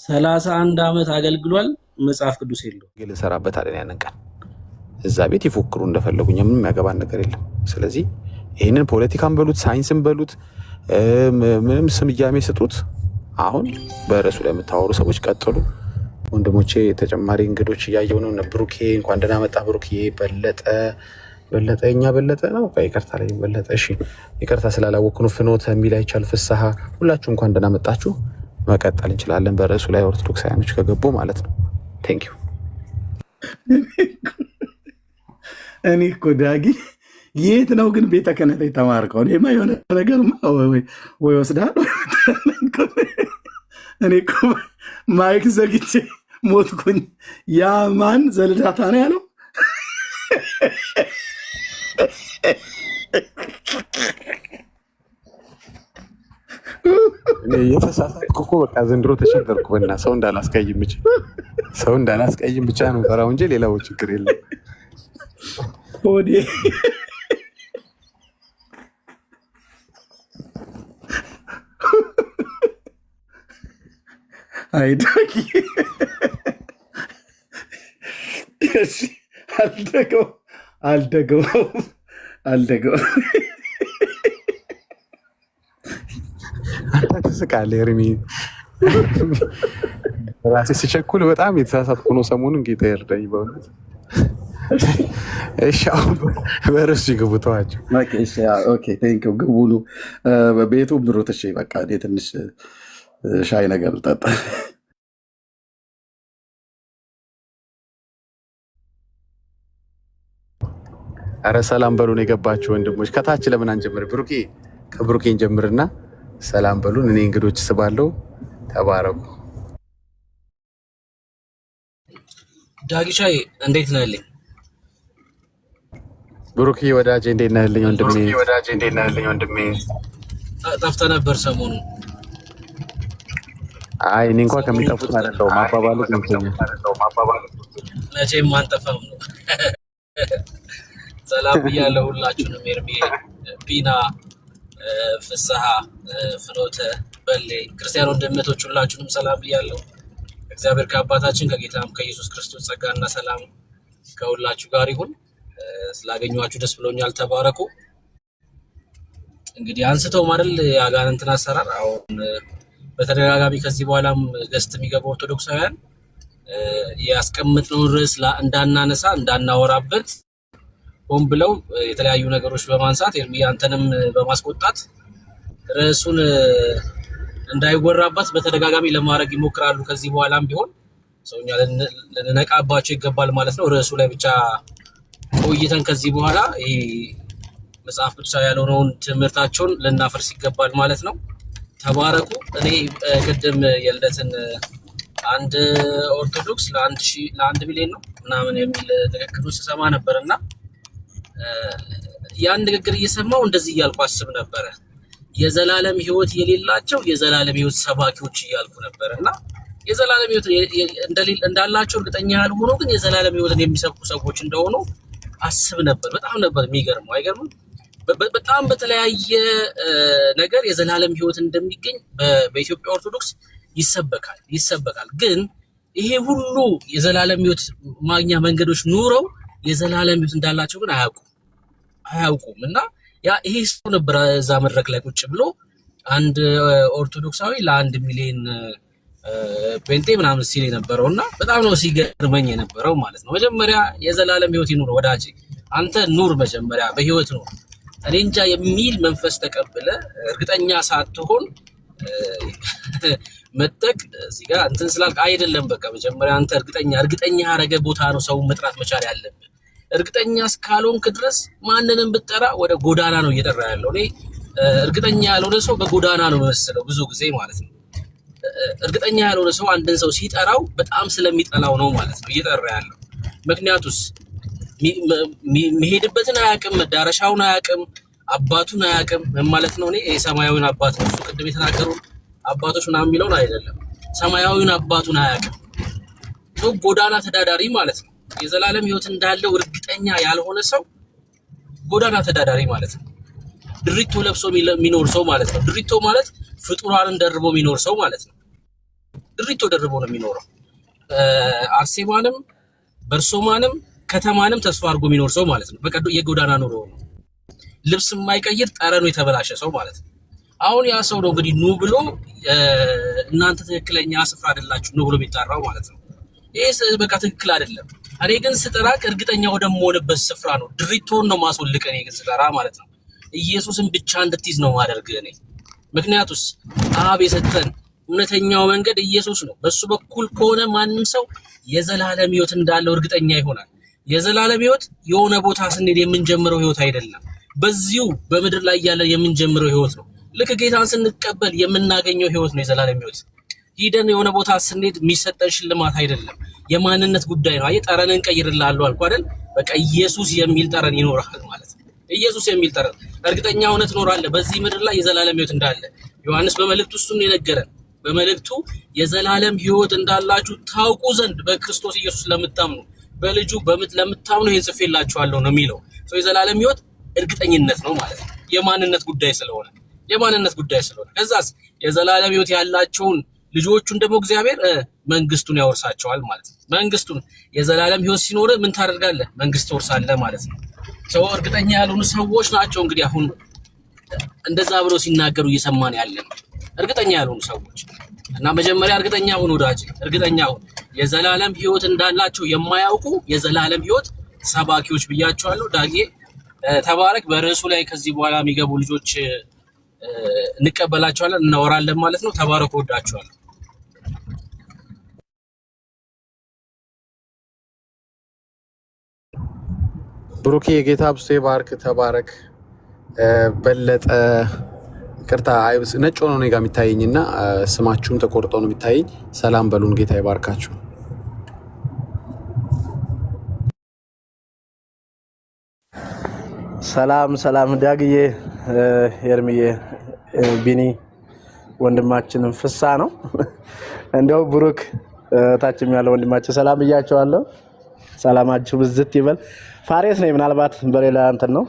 31 ዓመት አገልግሏል። መጽሐፍ ቅዱስ የለው ግል ሰራበት አይደል? ያንን ቀን እዛ ቤት ይፎክሩ እንደፈለጉኝ ምንም የሚያገባን ነገር የለም። ስለዚህ ይህንን ፖለቲካን በሉት ሳይንስን በሉት ምንም ስያሜ ስጡት። አሁን በርዕሱ ላይ የምታወሩ ሰዎች ቀጥሉ። ወንድሞቼ ተጨማሪ እንግዶች እያየሁ ነው። ብሩኬ እንኳን ደህና መጣ። ብሩኬ በለጠ እኛ በለጠ ነው። ይቅርታ ላይ በለጠ። እሺ ይቅርታ ስላላወቅኩ ነው። ፍኖተ የሚል አይቻል ፍስሐ፣ ሁላችሁ እንኳን ደህና መጣችሁ። መቀጠል እንችላለን በርዕሱ ላይ ኦርቶዶክሳውያኖች ከገቡ ማለት ነው። ቴንክ ዩ። እኔ እኮ ዳጊ የት ነው ግን ቤተ ክህነት የተማርከው? እኔማ የሆነ ነገር ወይ ወስዳል። እኔ እኮ ማይክ ዘግቼ ሞትኩኝ። ያ ማን ዘልዳታ ነው ያለው? የተሳሳትኩ እኮ በቃ ዘንድሮ ተቸገርኩ። በና ሰው እንዳላስቀይም ብቻ ነው ፈራው እንጂ ሌላው ችግር የለም። ሆዴ አይዳጊ አልደገው አንተ ትስቃለህ ኤርሚ። ራሴ ስቸኩል በጣም የተሳሳትኩ ነው ሰሞኑን። ጌታ ይርዳኝ በእውነት። እሺ አሁን በርዕሱ ይግቡ ተዋቸው። ግቡሉ ቤቱ ብሩት። እሺ በቃ እኔ ትንሽ ሻይ ነገር ልጠጣ። አረ ሰላም በሉን የገባችሁ ወንድሞች። ከታች ለምን አንጀምር? ከብሩኬን ጀምርና ሰላም በሉን። እኔ እንግዶች ስባለው ተባረኩ። ዳጊሻይ እንዴት ነህልኝ? ብሩኬ ወዳጄ እንዴት ነህልኝ ወንድሜ? ጠፍተህ ነበር ሰሞኑን። አይ እኔ እንኳን ከሚጠፉት አይደለሁም። አባባሉ መቼም አንጠፋም ነው። ሰላም ብያለሁ ሁላችሁንም። ኤርሚ፣ ቢና፣ ፍስሐ፣ ፍኖተ፣ በሌ ክርስቲያን ወንድሞች ሁላችሁንም ሰላም ብያለሁ። እግዚአብሔር ከአባታችን ከጌታም ከኢየሱስ ክርስቶስ ጸጋና ሰላም ከሁላችሁ ጋር ይሁን። ስላገኘኋችሁ ደስ ብሎኛል። ተባረኩ። እንግዲህ አንስተው ማደል የአጋንንትን አሰራር አሁን በተደጋጋሚ ከዚህ በኋላም ገስት የሚገቡ ኦርቶዶክሳውያን ያስቀምጥነውን ርዕስ እንዳናነሳ እንዳናወራበት ሆን ብለው የተለያዩ ነገሮች በማንሳት ኤርሚ አንተንም በማስቆጣት ርዕሱን እንዳይወራበት በተደጋጋሚ ለማድረግ ይሞክራሉ። ከዚህ በኋላም ቢሆን ሰውኛ ልንነቃባቸው ይገባል ማለት ነው። ርዕሱ ላይ ብቻ ቆይተን ከዚህ በኋላ ይሄ መጽሐፍ ቅዱሳዊ ያልሆነውን ትምህርታቸውን ልናፈርስ ይገባል ማለት ነው። ተባረኩ። እኔ ቅድም የልደትን አንድ ኦርቶዶክስ ለ1 ሚሊዮን ነው ምናምን የሚል ንግግሩን ስሰማ ነበርና ያን ንግግር እየሰማው እንደዚህ እያልኩ አስብ ነበረ። የዘላለም ሕይወት የሌላቸው የዘላለም ሕይወት ሰባኪዎች እያልኩ ነበርና የዘላለም ሕይወት እንዳላቸው እርግጠኛ ያልሆኑ ግን የዘላለም ሕይወትን የሚሰብኩ ሰዎች እንደሆኑ አስብ ነበር። በጣም ነበር የሚገርመው። አይገርምም? በጣም በተለያየ ነገር የዘላለም ሕይወት እንደሚገኝ በኢትዮጵያ ኦርቶዶክስ ይሰበካል። ግን ይሄ ሁሉ የዘላለም ሕይወት ማግኛ መንገዶች ኑረው የዘላለም ሕይወት እንዳላቸው ግን አያውቁም። እና ይሄ ሰው ነበር እዛ መድረክ ላይ ቁጭ ብሎ አንድ ኦርቶዶክሳዊ ለ1 ሚሊዮን ፔንቴ ምናምን ሲል የነበረው እና በጣም ነው ሲገርመኝ የነበረው ማለት ነው። መጀመሪያ የዘላለም ሕይወት ይኑር ወዳጄ፣ አንተ ኑር፣ መጀመሪያ በሕይወት ኑር። እኔ እንጃ የሚል መንፈስ ተቀብለ እርግጠኛ ሳትሆን መጠቅ እዚህ ጋር እንትን ስላልክ አይደለም። በቃ መጀመሪያ አንተ እርግጠኛ ያደረገ ቦታ ነው ሰው መጥራት መቻል ያለብን። እርግጠኛ እስካልሆንክ ድረስ ማንንም ብጠራ ወደ ጎዳና ነው እየጠራ ያለው። እኔ እርግጠኛ ያልሆነ ሰው በጎዳና ነው የሚመስለው ብዙ ጊዜ ማለት ነው። እርግጠኛ ያልሆነ ሰው አንድን ሰው ሲጠራው በጣም ስለሚጠላው ነው ማለት ነው እየጠራ ያለው። ምክንያቱስ የሚሄድበትን አያውቅም፣ መዳረሻውን አያውቅም፣ አባቱን አያውቅም። ምን ማለት ነው? እኔ የሰማያዊውን አባት ነው እሱ ቅድም የተናገሩ አባቶች ምናምን የሚለውን አይደለም። ሰማያዊውን አባቱን አያውቅም። ሰው ጎዳና ተዳዳሪ ማለት ነው። የዘላለም ሕይወት እንዳለው እርግጠኛ ያልሆነ ሰው ጎዳና ተዳዳሪ ማለት ነው። ድሪቶ ለብሶ የሚኖር ሰው ማለት ነው። ድሪቶ ማለት ፍጡራንን ደርቦ የሚኖር ሰው ማለት ነው። ድሪቶ ደርቦ ነው የሚኖረው። አርሴማንም በርሶማንም ከተማንም ተስፋ አድርጎ የሚኖር ሰው ማለት ነው። በቃ የጎዳና ኑሮ ነው። ልብስ የማይቀይር ጠረኑ የተበላሸ ሰው ማለት ነው። አሁን ያ ሰው ነው እንግዲህ ኑ ብሎ እናንተ ትክክለኛ ስፍራ አይደላችሁ ኑ ብሎ የሚጠራው ማለት ነው። ይሄ በቃ ትክክል አይደለም። እኔ ግን ስጠራክ እርግጠኛ ወደምሆንበት ስፍራ ነው። ድሪቶን ነው ማስወልቅ እኔ ግን ስጠራ ማለት ነው። ኢየሱስን ብቻ እንድትይዝ ነው ማደርግ እኔ። ምክንያቱስ አብ የሰጠን እውነተኛው መንገድ ኢየሱስ ነው። በሱ በኩል ከሆነ ማንም ሰው የዘላለም ሕይወት እንዳለው እርግጠኛ ይሆናል። የዘላለም ሕይወት የሆነ ቦታ ስንሄድ የምንጀምረው ሕይወት አይደለም። በዚሁ በምድር ላይ ያለ የምንጀምረው ሕይወት ነው። ልክ ጌታን ስንቀበል የምናገኘው ሕይወት ነው የዘላለም ሕይወት። ሂደን የሆነ ቦታ ስንሄድ የሚሰጠን ሽልማት አይደለም፣ የማንነት ጉዳይ ነው። አየህ ጠረንን ቀይርልሃለሁ አልኩ አይደል? በቃ ኢየሱስ የሚል ጠረን ይኖርሃል ማለት ነው። ኢየሱስ የሚል ጠረን እርግጠኛ ሆነህ ትኖራለህ በዚህ ምድር ላይ የዘላለም ሕይወት እንዳለ። ዮሐንስ በመልእክቱ እሱን የነገረን በመልእክቱ የዘላለም ሕይወት እንዳላችሁ ታውቁ ዘንድ በክርስቶስ ኢየሱስ ለምታምኑ በልጁ ለምታምኑ ይህን ጽፌላችኋለሁ ነው የሚለው። የዘላለም ሕይወት እርግጠኝነት ነው ማለት ነው። የማንነት ጉዳይ ስለሆነ ከዛስ የዘላለም ሕይወት ያላቸውን ልጆቹን ደግሞ እግዚአብሔር መንግስቱን ያወርሳቸዋል ማለት ነው። መንግስቱን የዘላለም ሕይወት ሲኖር ምን ታደርጋለህ? መንግስት ትወርሳለህ ማለት ነው። ሰው እርግጠኛ ያልሆኑ ሰዎች ናቸው እንግዲህ አሁን እንደዛ ብለው ሲናገሩ እየሰማን ያለን እርግጠኛ ያልሆኑ ሰዎች እና መጀመሪያ እርግጠኛ ሁን ወዳጅ፣ እርግጠኛ ሁን። የዘላለም ሕይወት እንዳላቸው የማያውቁ የዘላለም ሕይወት ሰባኪዎች ብያቸዋለሁ። ዳጌ ተባረክ። በርዕሱ ላይ ከዚህ በኋላ የሚገቡ ልጆች እንቀበላቸዋለን፣ እናወራለን ማለት ነው። ተባረክ፣ ወዳቸዋለሁ። ብሩኬ የጌታ ብስቶ ባርክ፣ ተባረክ። በለጠ ቅርታ ነጭ ሆኖ ነው ጋር የሚታየኝና ስማችሁም ተቆርጦ ነው የሚታየኝ። ሰላም በሉን። ጌታ ይባርካችሁ። ሰላም ዳግዬ፣ ኤርሚዬ፣ ቢኒ ወንድማችን ፍሳ ነው። እንደው ብሩክ ታችም ያለው ወንድማችን ሰላም ብያቸዋለሁ። ሰላማችሁ ብዝት ይበል። ፋሬስ ነኝ፣ ምናልባት በሌላ እንትን ነው።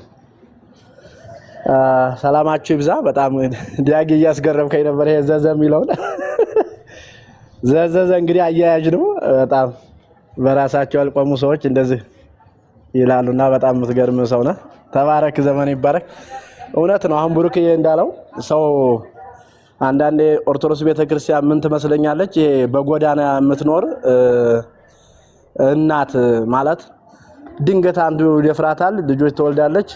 ሰላማችሁ ይብዛ። በጣም ዳጊ እያስገረምከኝ ነበር። ይሄ ዘዘ የሚለውን ዘዘዘ እንግዲህ አያያዥ ነው። በጣም በራሳቸው ያልቆሙ ሰዎች እንደዚህ ይላሉና በጣም የምትገርም ሰው ነህ። ተባረክ፣ ዘመን ይባረክ። እውነት ነው። አሁን ብሩክ እንዳለው ሰው አንዳንዴ ኦርቶዶክስ ቤተክርስቲያን ምን ትመስለኛለች? ይሄ በጎዳና የምትኖር እናት ማለት ድንገት አንዱ ይደፍራታል፣ ልጆች ትወልዳለች።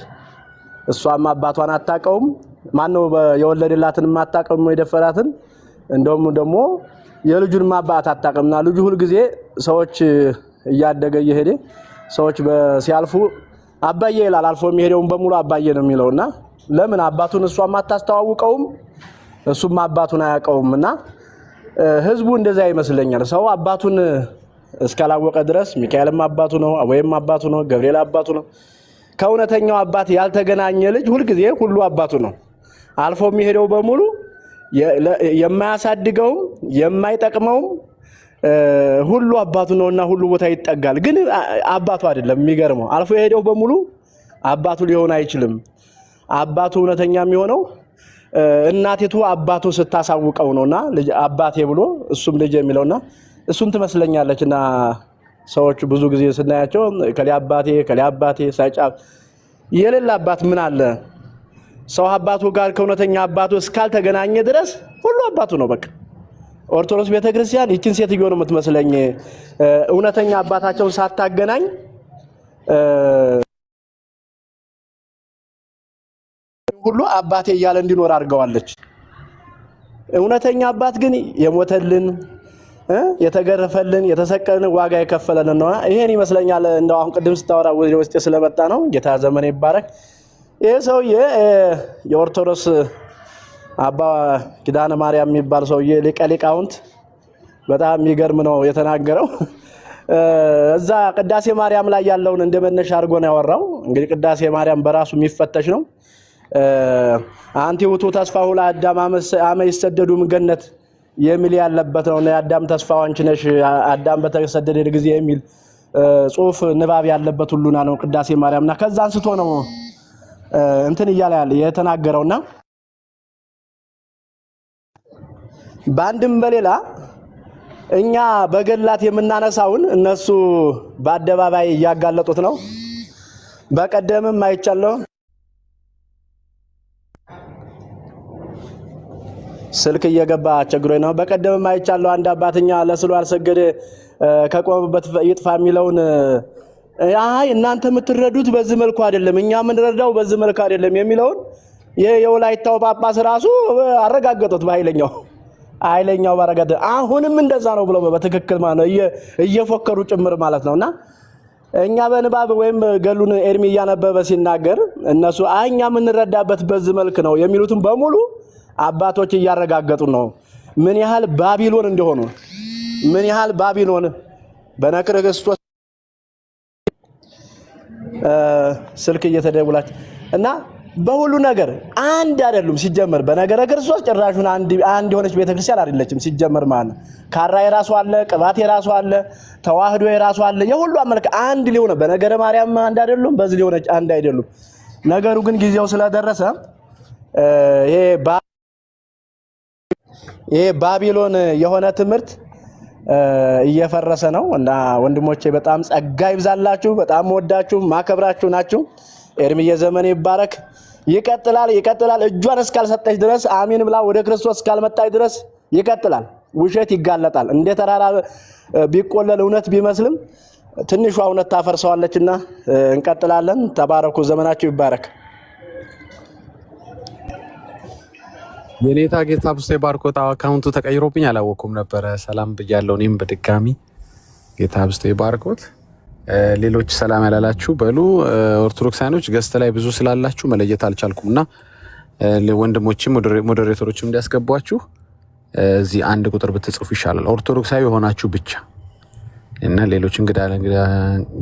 እሷም አባቷን አታውቀውም፣ ማነው የወለደላትን አታውቀውም የደፈራትን። እንደውም ደግሞ የልጁን አባት አታውቅምና ልጁ ሁሉ ጊዜ ሰዎች እያደገ እየሄደ ሰዎች ሲያልፉ አባዬ ይላል። አልፎ የሚሄደውን በሙሉ አባዬ ነው የሚለውና ለምን አባቱን እሷም አታስተዋውቀውም፣ እሱም አባቱን አያውቀውምና ህዝቡ እንደዛ ይመስለኛል። ሰው አባቱን እስካላወቀ ድረስ ሚካኤልም አባቱ ነው፣ ወይም አባቱ ነው፣ ገብርኤል አባቱ ነው። ከእውነተኛው አባት ያልተገናኘ ልጅ ሁሉ ጊዜ ሁሉ አባቱ ነው። አልፎ የሚሄደው በሙሉ የማያሳድገውም የማይጠቅመውም ሁሉ አባቱ ነውና ሁሉ ቦታ ይጠጋል። ግን አባቱ አይደለም። የሚገርመው አልፎ የሄደው በሙሉ አባቱ ሊሆን አይችልም። አባቱ እውነተኛ የሚሆነው እናቲቱ አባቱ ስታሳውቀው ነውና ልጅ አባቴ ብሎ እሱም ልጅ የሚለውና እሱን ትመስለኛለችና ሰዎች ብዙ ጊዜ ስናያቸው ከሊ አባቴ ሳይጫ የሌላ አባት ምን አለ? ሰው አባቱ ጋር ከእውነተኛ አባቱ እስካልተገናኘ ድረስ ሁሉ አባቱ ነው። በቃ ኦርቶዶክስ ቤተክርስቲያን ይችን ሴትዮ ነው የምትመስለኝ። እውነተኛ አባታቸውን ሳታገናኝ ሁሉ አባቴ እያለ እንዲኖር አድርገዋለች። እውነተኛ አባት ግን የሞተልን የተገረፈልን የተሰቀለን ዋጋ የከፈለን ነው። ይሄን ይመስለኛል። እንደው አሁን ቅድም ስታወራ ወደ ውስጥ ስለመጣ ነው። ጌታ ዘመን ይባረክ። ይሄ ሰውዬ የኦርቶዶክስ አባ ኪዳነ ማርያም የሚባል ሰውዬ ሊቀ ሊቃውንት በጣም የሚገርም ነው የተናገረው። እዛ ቅዳሴ ማርያም ላይ ያለውን እንደመነሻ አድርጎ ነው ያወራው። እንግዲህ ቅዳሴ ማርያም በራሱ የሚፈተሽ ነው። አንቲ ውእቱ ተስፋሁ ለአዳም አመ ይሰደዱ ገነት የሚል ያለበት ነው። የአዳም ተስፋው አንቺ ነሽ አዳም በተሰደደ ጊዜ የሚል ጽሁፍ ንባብ ያለበት ሁሉና ነው ቅዳሴ ማርያምና ከዛ አንስቶ ነው እንትን እያለ ያለ የተናገረውና በአንድም በሌላ እኛ በገላት የምናነሳውን እነሱ በአደባባይ እያጋለጡት ነው። በቀደምም አይቻለሁ። ስልክ እየገባ አስቸግሮኝ ነው። በቀደምም አይቻለሁ። አንድ አባትኛ ለስሉ ያልሰገደ ከቆመበት ይጥፋ የሚለውን አይ እናንተ የምትረዱት በዚህ መልኩ አይደለም፣ እኛ የምንረዳው በዚህ መልኩ አይደለም የሚለውን የወላይታው ጳጳስ ራሱ አረጋገጡት በኃይለኛው ባረጋገጠ። አሁንም እንደዛ ነው ብለው በትክክል ማለት ነው እየፎከሩ ጭምር ማለት ነውና እኛ በንባብ ወይም ገሉን ኤርሚ እያነበበ ሲናገር እነሱ አይ እኛ የምንረዳበት በዚህ መልክ ነው የሚሉትን በሙሉ አባቶች እያረጋገጡ ነው ምን ያህል ባቢሎን እንደሆኑ ምን ያህል ባቢሎን በነክረ ክርስቶስ ስልክ እየተደውላች እና በሁሉ ነገር አንድ አይደሉም ሲጀመር በነገረ ክርስቶስ ጭራሹን አንድ የሆነች ቤተክርስቲያን አይደለችም ሲጀመር ማለት ካራ የራሱ አለ ቅባት የራሱ አለ ተዋህዶ የራሱ አለ የሁሉ አመልክ አንድ ሊሆነ በነገረ ማርያም አንድ አይደሉም በዚህ ሊሆነች አንድ አይደሉም ነገሩ ግን ጊዜው ስለደረሰ ይሄ ባቢሎን የሆነ ትምህርት እየፈረሰ ነው እና ወንድሞቼ በጣም ጸጋ ይብዛላችሁ በጣም ወዳችሁ ማከብራችሁ ናችሁ ኤርሚዬ ዘመን ይባረክ ይቀጥላል እጇን እስካልሰጠች ድረስ አሜን ብላ ወደ ክርስቶስ እስካልመጣች ድረስ ይቀጥላል ውሸት ይጋለጣል እንደ ተራራ ቢቆለል እውነት ቢመስልም ትንሿ እውነት ታፈርሰዋለችና እንቀጥላለን ተባረኩ ዘመናችሁ ይባረክ የኔታ ጌታ ብስቴ ባርኮት አካውንቱ ተቀይሮብኝ አላወኩም ነበር ሰላም ብያለሁ እኔም በድጋሚ ጌታ ብስቴ ባርኮት ሌሎች ሰላም ያላላችሁ በሉ ኦርቶዶክሳኖች ገስት ላይ ብዙ ስላላችሁ መለየት አልቻልኩምና ወንድሞችም ሞዴሬተሮችም እንዲያስገቧችሁ እዚህ አንድ ቁጥር ብትጽፉ ይሻላል ኦርቶዶክሳዊ ሆናችሁ ብቻ እና ሌሎች እንግዳ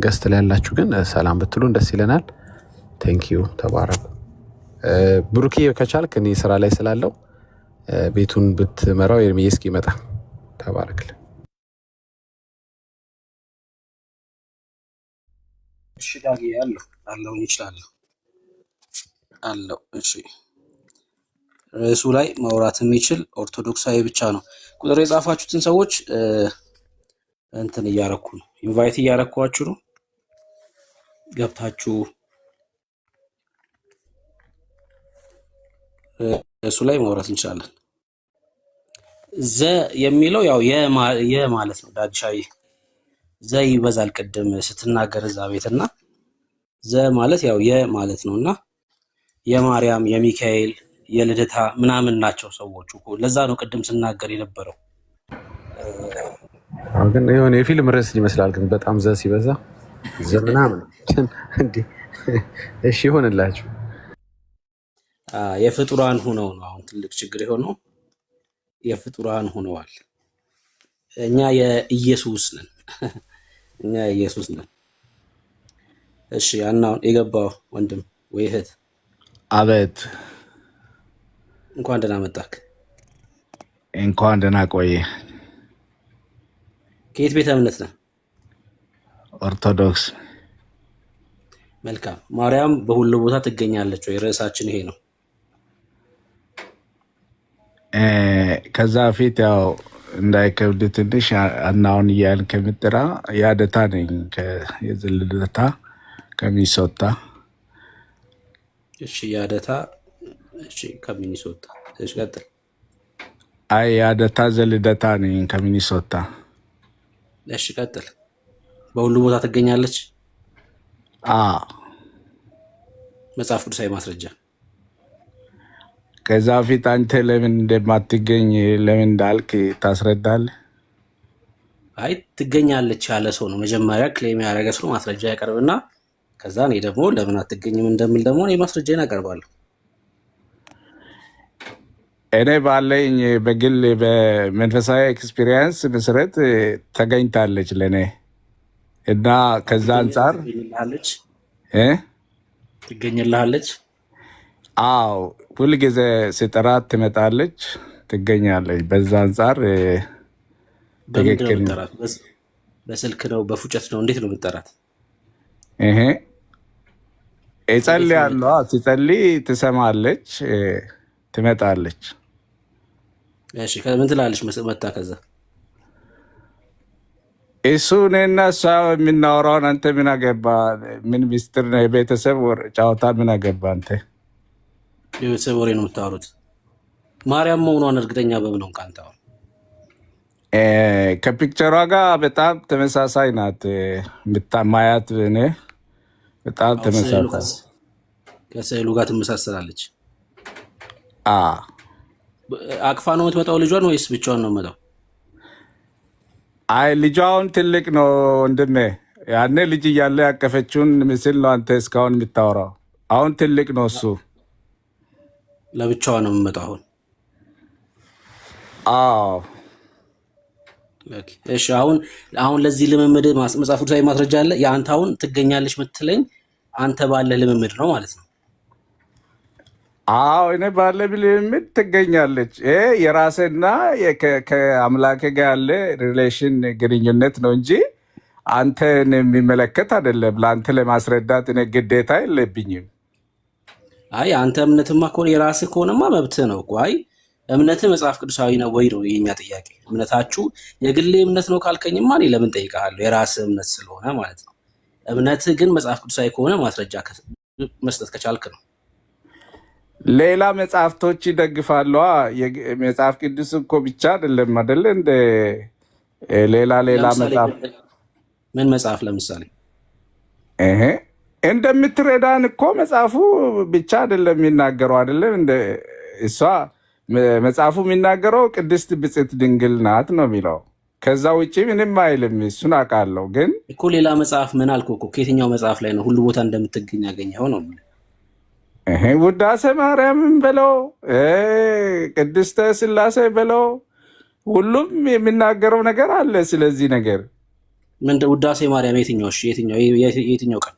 ገስት ላይ ያላችሁ ግን ሰላም ብትሉን ደስ ይለናል ቴንክ ዩ ተባረኩ ብሩኪ ከቻልክ እኔ ስራ ላይ ስላለው ቤቱን ብትመራው ኤርሚዬ እስኪመጣ ተባረክልን እሺ ዳጊ አለው ይችላል አለው እሺ ርዕሱ ላይ ማውራት የሚችል ኦርቶዶክሳዊ ብቻ ነው ቁጥር የጻፋችሁትን ሰዎች እንትን እያረኩ ነው ኢንቫይት እያረኳችሁ ነው ገብታችሁ ርዕሱ ላይ ማውራት እንችላለን ዘ የሚለው ያው ማለት ነው ዳድሻይ ዘ ይበዛል ቅድም ስትናገር እዛ ቤትና ዘ ማለት ያው ማለት ነውና የማርያም የሚካኤል የልደታ ምናምን ናቸው ሰዎቹ ለዛ ነው ቅድም ስናገር የነበረው ግን የሆነ የፊልም ርዕስ ይመስላል ግን በጣም ዘ ሲበዛ ዘ ምናምን እንዴ እሺ ይሆንላችሁ የፍጡራን ሆነው ነው አሁን ትልቅ ችግር የሆነው የፍጡራን ሆነዋል እኛ የኢየሱስ ነን እሺ አናውን የገባው ወንድም ወይ እህት አቤት እንኳን ደህና መጣክ እንኳን ደህና ቆየ ከየት ቤተ እምነት ነህ ኦርቶዶክስ መልካም ማርያም በሁሉ ቦታ ትገኛለች ወይ ርዕሳችን ይሄ ነው ከዛ ፊት ያው እንዳይከብድ ትንሽ አናውን እያልን ከምጥራ ያደታ ነኝ የዝልደታ ከሚኒሶታ እሺ ያደታ እሺ ከሚኒሶታ እሺ ቀጥል አይ ያደታ ዝልደታ ነኝ ከሚኒሶታ እሺ ቀጥል በሁሉ ቦታ ትገኛለች መጽሐፍ ቅዱሳዊ ማስረጃ ከዛ ፊት አንተ ለምን እንደማትገኝ ለምን እንዳልክ ታስረዳለህ አይ ትገኛለች ያለ ሰው ነው መጀመሪያ ክሌም ያደረገ ሰው ማስረጃ ያቀርብና ከዛ እኔ ደግሞ ለምን አትገኝም እንደምል ደግሞ እኔ ማስረጃዬን አቀርባለሁ እኔ ባለኝ በግል በመንፈሳዊ ኤክስፒሪየንስ መሰረት ተገኝታለች ለኔ እና ከዛ አንፃር ትገኝልሃለች አዎ ሁልጊዜ ስጠራት ትመጣለች ትገኛለች በዛ አንፃር ትክክል በስልክ ነው በፉጨት ነው እንዴት ነው የምትጠራት እጸልያለሁ ሲጸልይ ትሰማለች ትመጣለች እሺ ከምን ትላለች መጣ ከዛ እሱን እና እሷ የምናወራውን አንተ ምን አገባ? ምን ሚስጥር ነው? የቤተሰብ ጨዋታ ምን አገባ አንተ? የቤተሰብ ወሬ ነው የምታወሩት። ማርያም መሆኗን እርግጠኛ በምን ነው ካንተ? ከፒክቸሯ ጋር በጣም ተመሳሳይ ናት። የምታማያት እኔ በጣም ተመሳሳይ ከስዕሉ ጋር ትመሳሰላለች። አቅፋ ነው የምትመጣው ልጇን ወይስ ብቻዋን ነው የምትመጣው? አይ ልጇን ትልቅ ነው ወንድሜ። ያኔ ልጅ እያለ ያቀፈችውን ምስል ነው አንተ እስካሁን የምታወራው። አሁን ትልቅ ነው እሱ። ለብቻዋ ነው የምመጣው አሁን? አዎ። እሺ አሁን ለዚህ ልምምድ መጽሐፍ ቅዱሳዊ ማስረጃ አለ? የአንተ አሁን ትገኛለች የምትለኝ አንተ ባለ ልምምድ ነው ማለት ነው? አዎ እኔ ባለ ልምምድ ትገኛለች። የራስና ከአምላክ ጋር ያለ ሪሌሽን ግንኙነት ነው እንጂ አንተን የሚመለከት አይደለም። ለአንተ ለማስረዳት እኔ ግዴታ የለብኝም። አይ አንተ እምነትማ ከሆነ የራስህ ከሆነማ መብትህ ነው እኮ። አይ እምነትህ መጽሐፍ ቅዱሳዊ ነው ወይ ነው የኛ ጥያቄ። እምነታችሁ የግሌ እምነት ነው ካልከኝማ እኔ ለምን ጠይቃለሁ? የራስህ እምነት ስለሆነ ማለት ነው። እምነትህ ግን መጽሐፍ ቅዱሳዊ ከሆነ ማስረጃ መስጠት ከቻልክ ነው። ሌላ መጽሐፍቶች ይደግፋሉ። መጽሐፍ ቅዱስ እኮ ብቻ አይደለም አይደለ? እንደ ሌላ መጽሐፍ ምን መጽሐፍ ለምሳሌ እንደምትረዳን እኮ መጽሐፉ ብቻ አይደለም የሚናገረው አይደለም? እንደ እሷ መጽሐፉ የሚናገረው ቅድስት ብጽዕት ድንግል ናት ነው የሚለው። ከዛ ውጭ ምንም አይልም። እሱን አውቃለሁ። ግን እኮ ሌላ መጽሐፍ ምን አልኩ እኮ። ከየትኛው መጽሐፍ ላይ ነው ሁሉ ቦታ እንደምትገኝ ያገኘኸው ነው? ውዳሴ ማርያምን በለው ቅድስተ ስላሴ በለው ሁሉም የሚናገረው ነገር አለ። ስለዚህ ነገር ምን ውዳሴ ማርያም የትኛው ቀን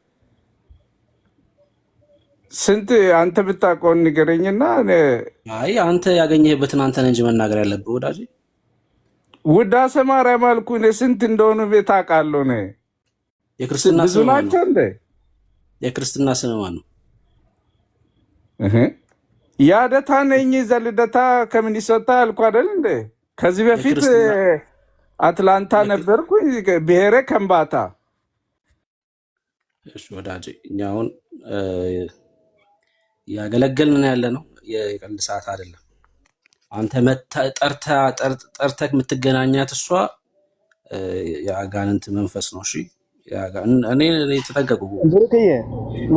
ስንት አንተ ብታውቀውን ንገረኝና። አይ አንተ ያገኘህበትን አንተ ነህ እንጂ መናገር ያለብህ ወዳጅ። ውዳሴ ማርያም አልኩ እኔ ስንት እንደሆኑ ቤት አውቃለሁ። የክርስትና ብዙ ናቸው እንደ የክርስትና ስም ማን ነው? ያደታ ነኝ ዘልደታ ከሚኒሶታ አልኩ አይደል እንደ ከዚህ በፊት አትላንታ ነበርኩ ብሔረ ከምባታ። እሺ ወዳጅ እኛ አሁን ያገለገልን ያለ ነው። የቀልድ ሰዓት አይደለም። አንተ ጠርተህ የምትገናኛት እሷ የአጋንንት መንፈስ ነው። እሺ እኔ ተጠንቀቁ።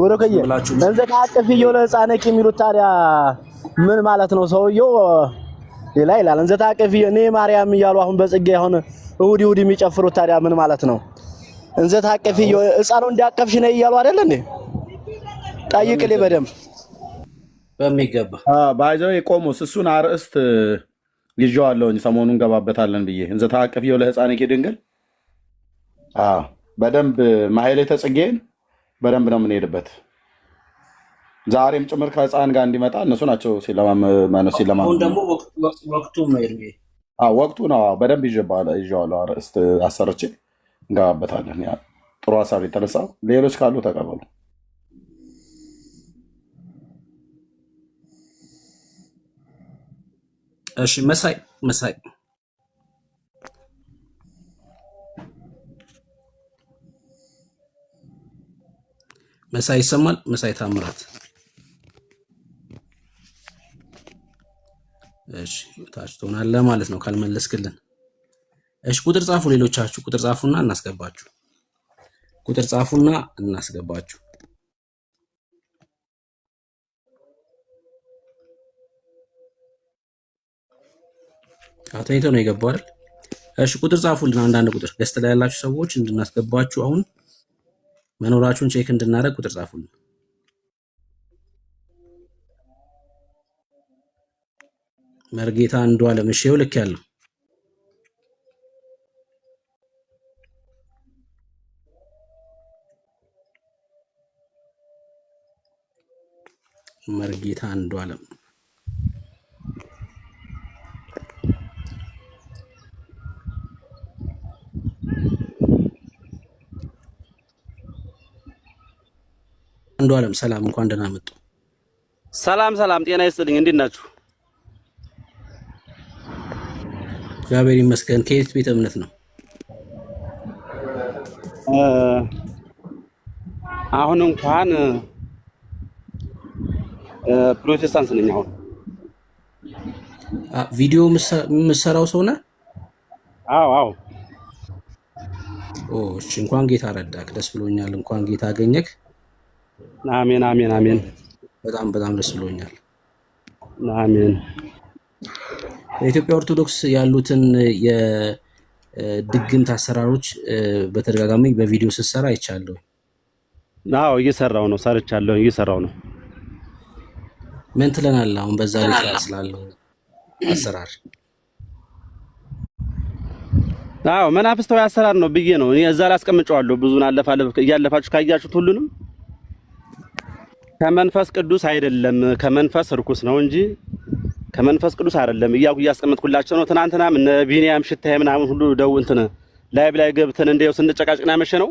ወሮከየ እንዘ ታቀፍየው ለህፃነክ የሚሉት ታዲያ ምን ማለት ነው? ሰውየው ሌላ ይላል። እንዘ ታቀፍየ እኔ ማርያም እያሉ አሁን በጽጌ አሁን እሑድ የሚጨፍሩት ታዲያ ምን ማለት ነው? እንዘ ታቀፍየው ህፃኑ እንዲያቀፍሽ ነው እያሉ አይደል እንዴ? ጠይቅልኝ በደንብ በሚገባ ባይዘው የቆሙስ እሱን አርእስት ይዤዋለሁኝ። ሰሞኑን እንገባበታለን ብዬ እንዘ ታቀፍየው ለህፃነክ ድንግል በደንብ ማህሌተ ጽጌን በደንብ ነው የምንሄድበት። ዛሬም ጭምር ከህፃን ጋር እንዲመጣ እነሱ ናቸው ሲለማመኑ። አሁን ደግሞ ወቅቱ ነው። በደንብ ይዤዋለሁ። አርእስት አሰርቼ እንገባበታለን። ጥሩ ሀሳብ የተነሳው ሌሎች ካሉ ተቀበሉ። እሺ መሳይ ይሰማል? መሳይ ታምራት። እሺ ታች ትሆናለህ ማለት ነው ካልመለስክልን። እሺ ቁጥር ጻፉ። ሌሎቻችሁ ቁጥር ጻፉና እናስገባችሁ። አተይቶ ነው የገባው አይደል? እሺ ቁጥር ጻፉልን። አንዳንድ ቁጥር ገስት ላይ ያላችሁ ሰዎች እንድናስገባችሁ አሁን መኖራችሁን ቼክ እንድናደርግ ቁጥር ጻፉልን። መርጌታ አንዱ አለም። እሺ ልክ ያለው መርጌታ አንዱ አለም። አንዱ አለም ሰላም፣ እንኳን ደህና መጡ። ሰላም ጤና ይስጥልኝ። እንዴት ናችሁ? እግዚአብሔር ይመስገን። ከየት ቤተ እምነት ነው? አሁን እንኳን ፕሮቴስታንት ነኝ። አሁን ቪዲዮ የምትሰራው ሰው ነህ? አዎ። እሺ፣ እንኳን ጌታ ረዳክ፣ ደስ ብሎኛል። እንኳን ጌታ አገኘክ። አሜን። በጣም ደስ ብሎኛል። አሜን። በኢትዮጵያ ኦርቶዶክስ ያሉትን የድግምት አሰራሮች በተደጋጋሚ በቪዲዮ ስትሰራ አይቻለሁ። አዎ፣ እየሰራው ነው። ምን ትለናለህ አሁን በዛ ላይ ስላለው አሰራር? አዎ፣ መናፍስታዊ አሰራር ነው ብዬ ነው እኔ እዛ ላይ አስቀምጨዋለሁ። ብዙን እያለፋችሁ ካያችሁት ሁሉንም ከመንፈስ ቅዱስ አይደለም፣ ከመንፈስ ርኩስ ነው እንጂ ከመንፈስ ቅዱስ አይደለም እያልኩ እያስቀመጥኩላቸው ነው። ትናንትናም እነ ቢኒያም ሽታዬ ምናምን ሁሉ እንትን ላይብ ላይ ገብተን እንደው ስንጨቃጭቅና መሸ ነው።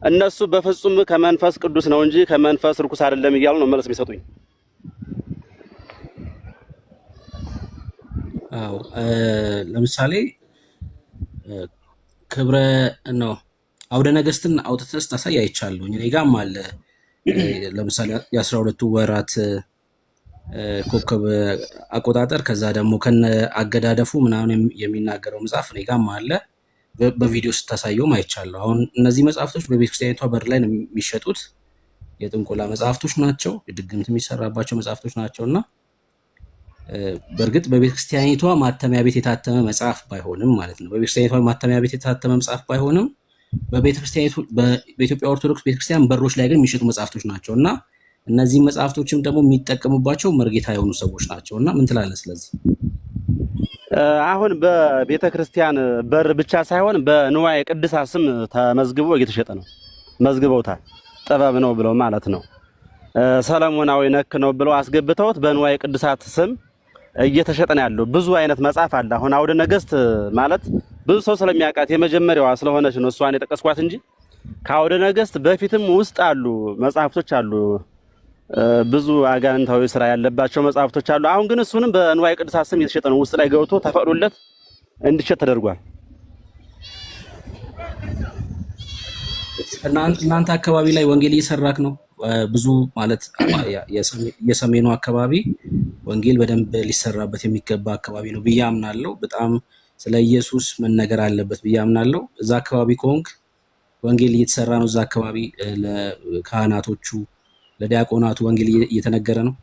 እነሱ በፍጹም ከመንፈስ ቅዱስ ነው እንጂ ከመንፈስ ርኩስ አይደለም እያሉ ነው መልስ የሚሰጡኝ። አዎ፣ ለምሳሌ ክብረ ነው አውደ ነገስትን አውጥተህ ስታሳይ አይቻለሁ። እኔ ጋርም አለ። ለምሳሌ የ12ቱ ወራት ኮከብ አቆጣጠር፣ ከዛ ደግሞ ከነ አገዳደፉ ምናምን የሚናገረው መጽሐፍ እኔ ጋርም አለ። በቪዲዮ ስታሳየውም አይቻለሁ። አሁን እነዚህ መጽሐፍቶች በቤተክርስቲያኒቷ በር ላይ ነው የሚሸጡት። የጥንቆላ መጽሐፍቶች ናቸው፣ የድግምት የሚሰራባቸው መጽሐፍቶች ናቸው እና በእርግጥ በቤተክርስቲያኒቷ ማተሚያ ቤት የታተመ መጽሐፍ ባይሆንም ማለት ነው። በቤተክርስቲያኒቷ ማተሚያ ቤት የታተመ መጽሐፍ ባይሆንም በቤተክርስቲያኒቱ በኢትዮጵያ ኦርቶዶክስ ቤተክርስቲያን በሮች ላይ ግን የሚሸጡ መጽሐፍቶች ናቸው እና እነዚህ መጽሐፍቶችም ደግሞ የሚጠቀሙባቸው መርጌታ የሆኑ ሰዎች ናቸው እና ምን ትላለህ ስለዚህ? አሁን በቤተክርስቲያን በር ብቻ ሳይሆን በንዋየ ቅድሳት ስም ተመዝግቦ እየተሸጠ ነው። መዝግበውታል። ጥበብ ነው ብለው ማለት ነው። ሰለሞናዊ ነክ ነው ብለው አስገብተውት በንዋየ ቅድሳት ስም እየተሸጠ ነው ያለው። ብዙ አይነት መጽሐፍ አለ። አሁን አውደ ነገስት ማለት ብዙ ሰው ስለሚያውቃት የመጀመሪያዋ ስለሆነች ነው እሷን የጠቀስኳት እንጂ ከአውደ ነገስት በፊትም ውስጥ አሉ መጽሐፍቶች አሉ። ብዙ አጋንንታዊ ስራ ያለባቸው መጽሐፍቶች አሉ። አሁን ግን እሱንም በንዋየ ቅድሳት ስም እየተሸጠ ነው። ውስጥ ላይ ገብቶ ተፈቅዶለት እንዲሸጥ ተደርጓል። እናንተ አካባቢ ላይ ወንጌል እየሰራክ ነው? ብዙ ማለት የሰሜኑ አካባቢ ወንጌል በደንብ ሊሰራበት የሚገባ አካባቢ ነው ብዬ አምናለሁ። በጣም ስለ ኢየሱስ መነገር አለበት ብዬ አምናለሁ። እዛ አካባቢ ከሆንክ ወንጌል እየተሰራ ነው? እዛ አካባቢ ለካህናቶቹ ለዲያቆናቱ ወንጌል እየተነገረ ነው?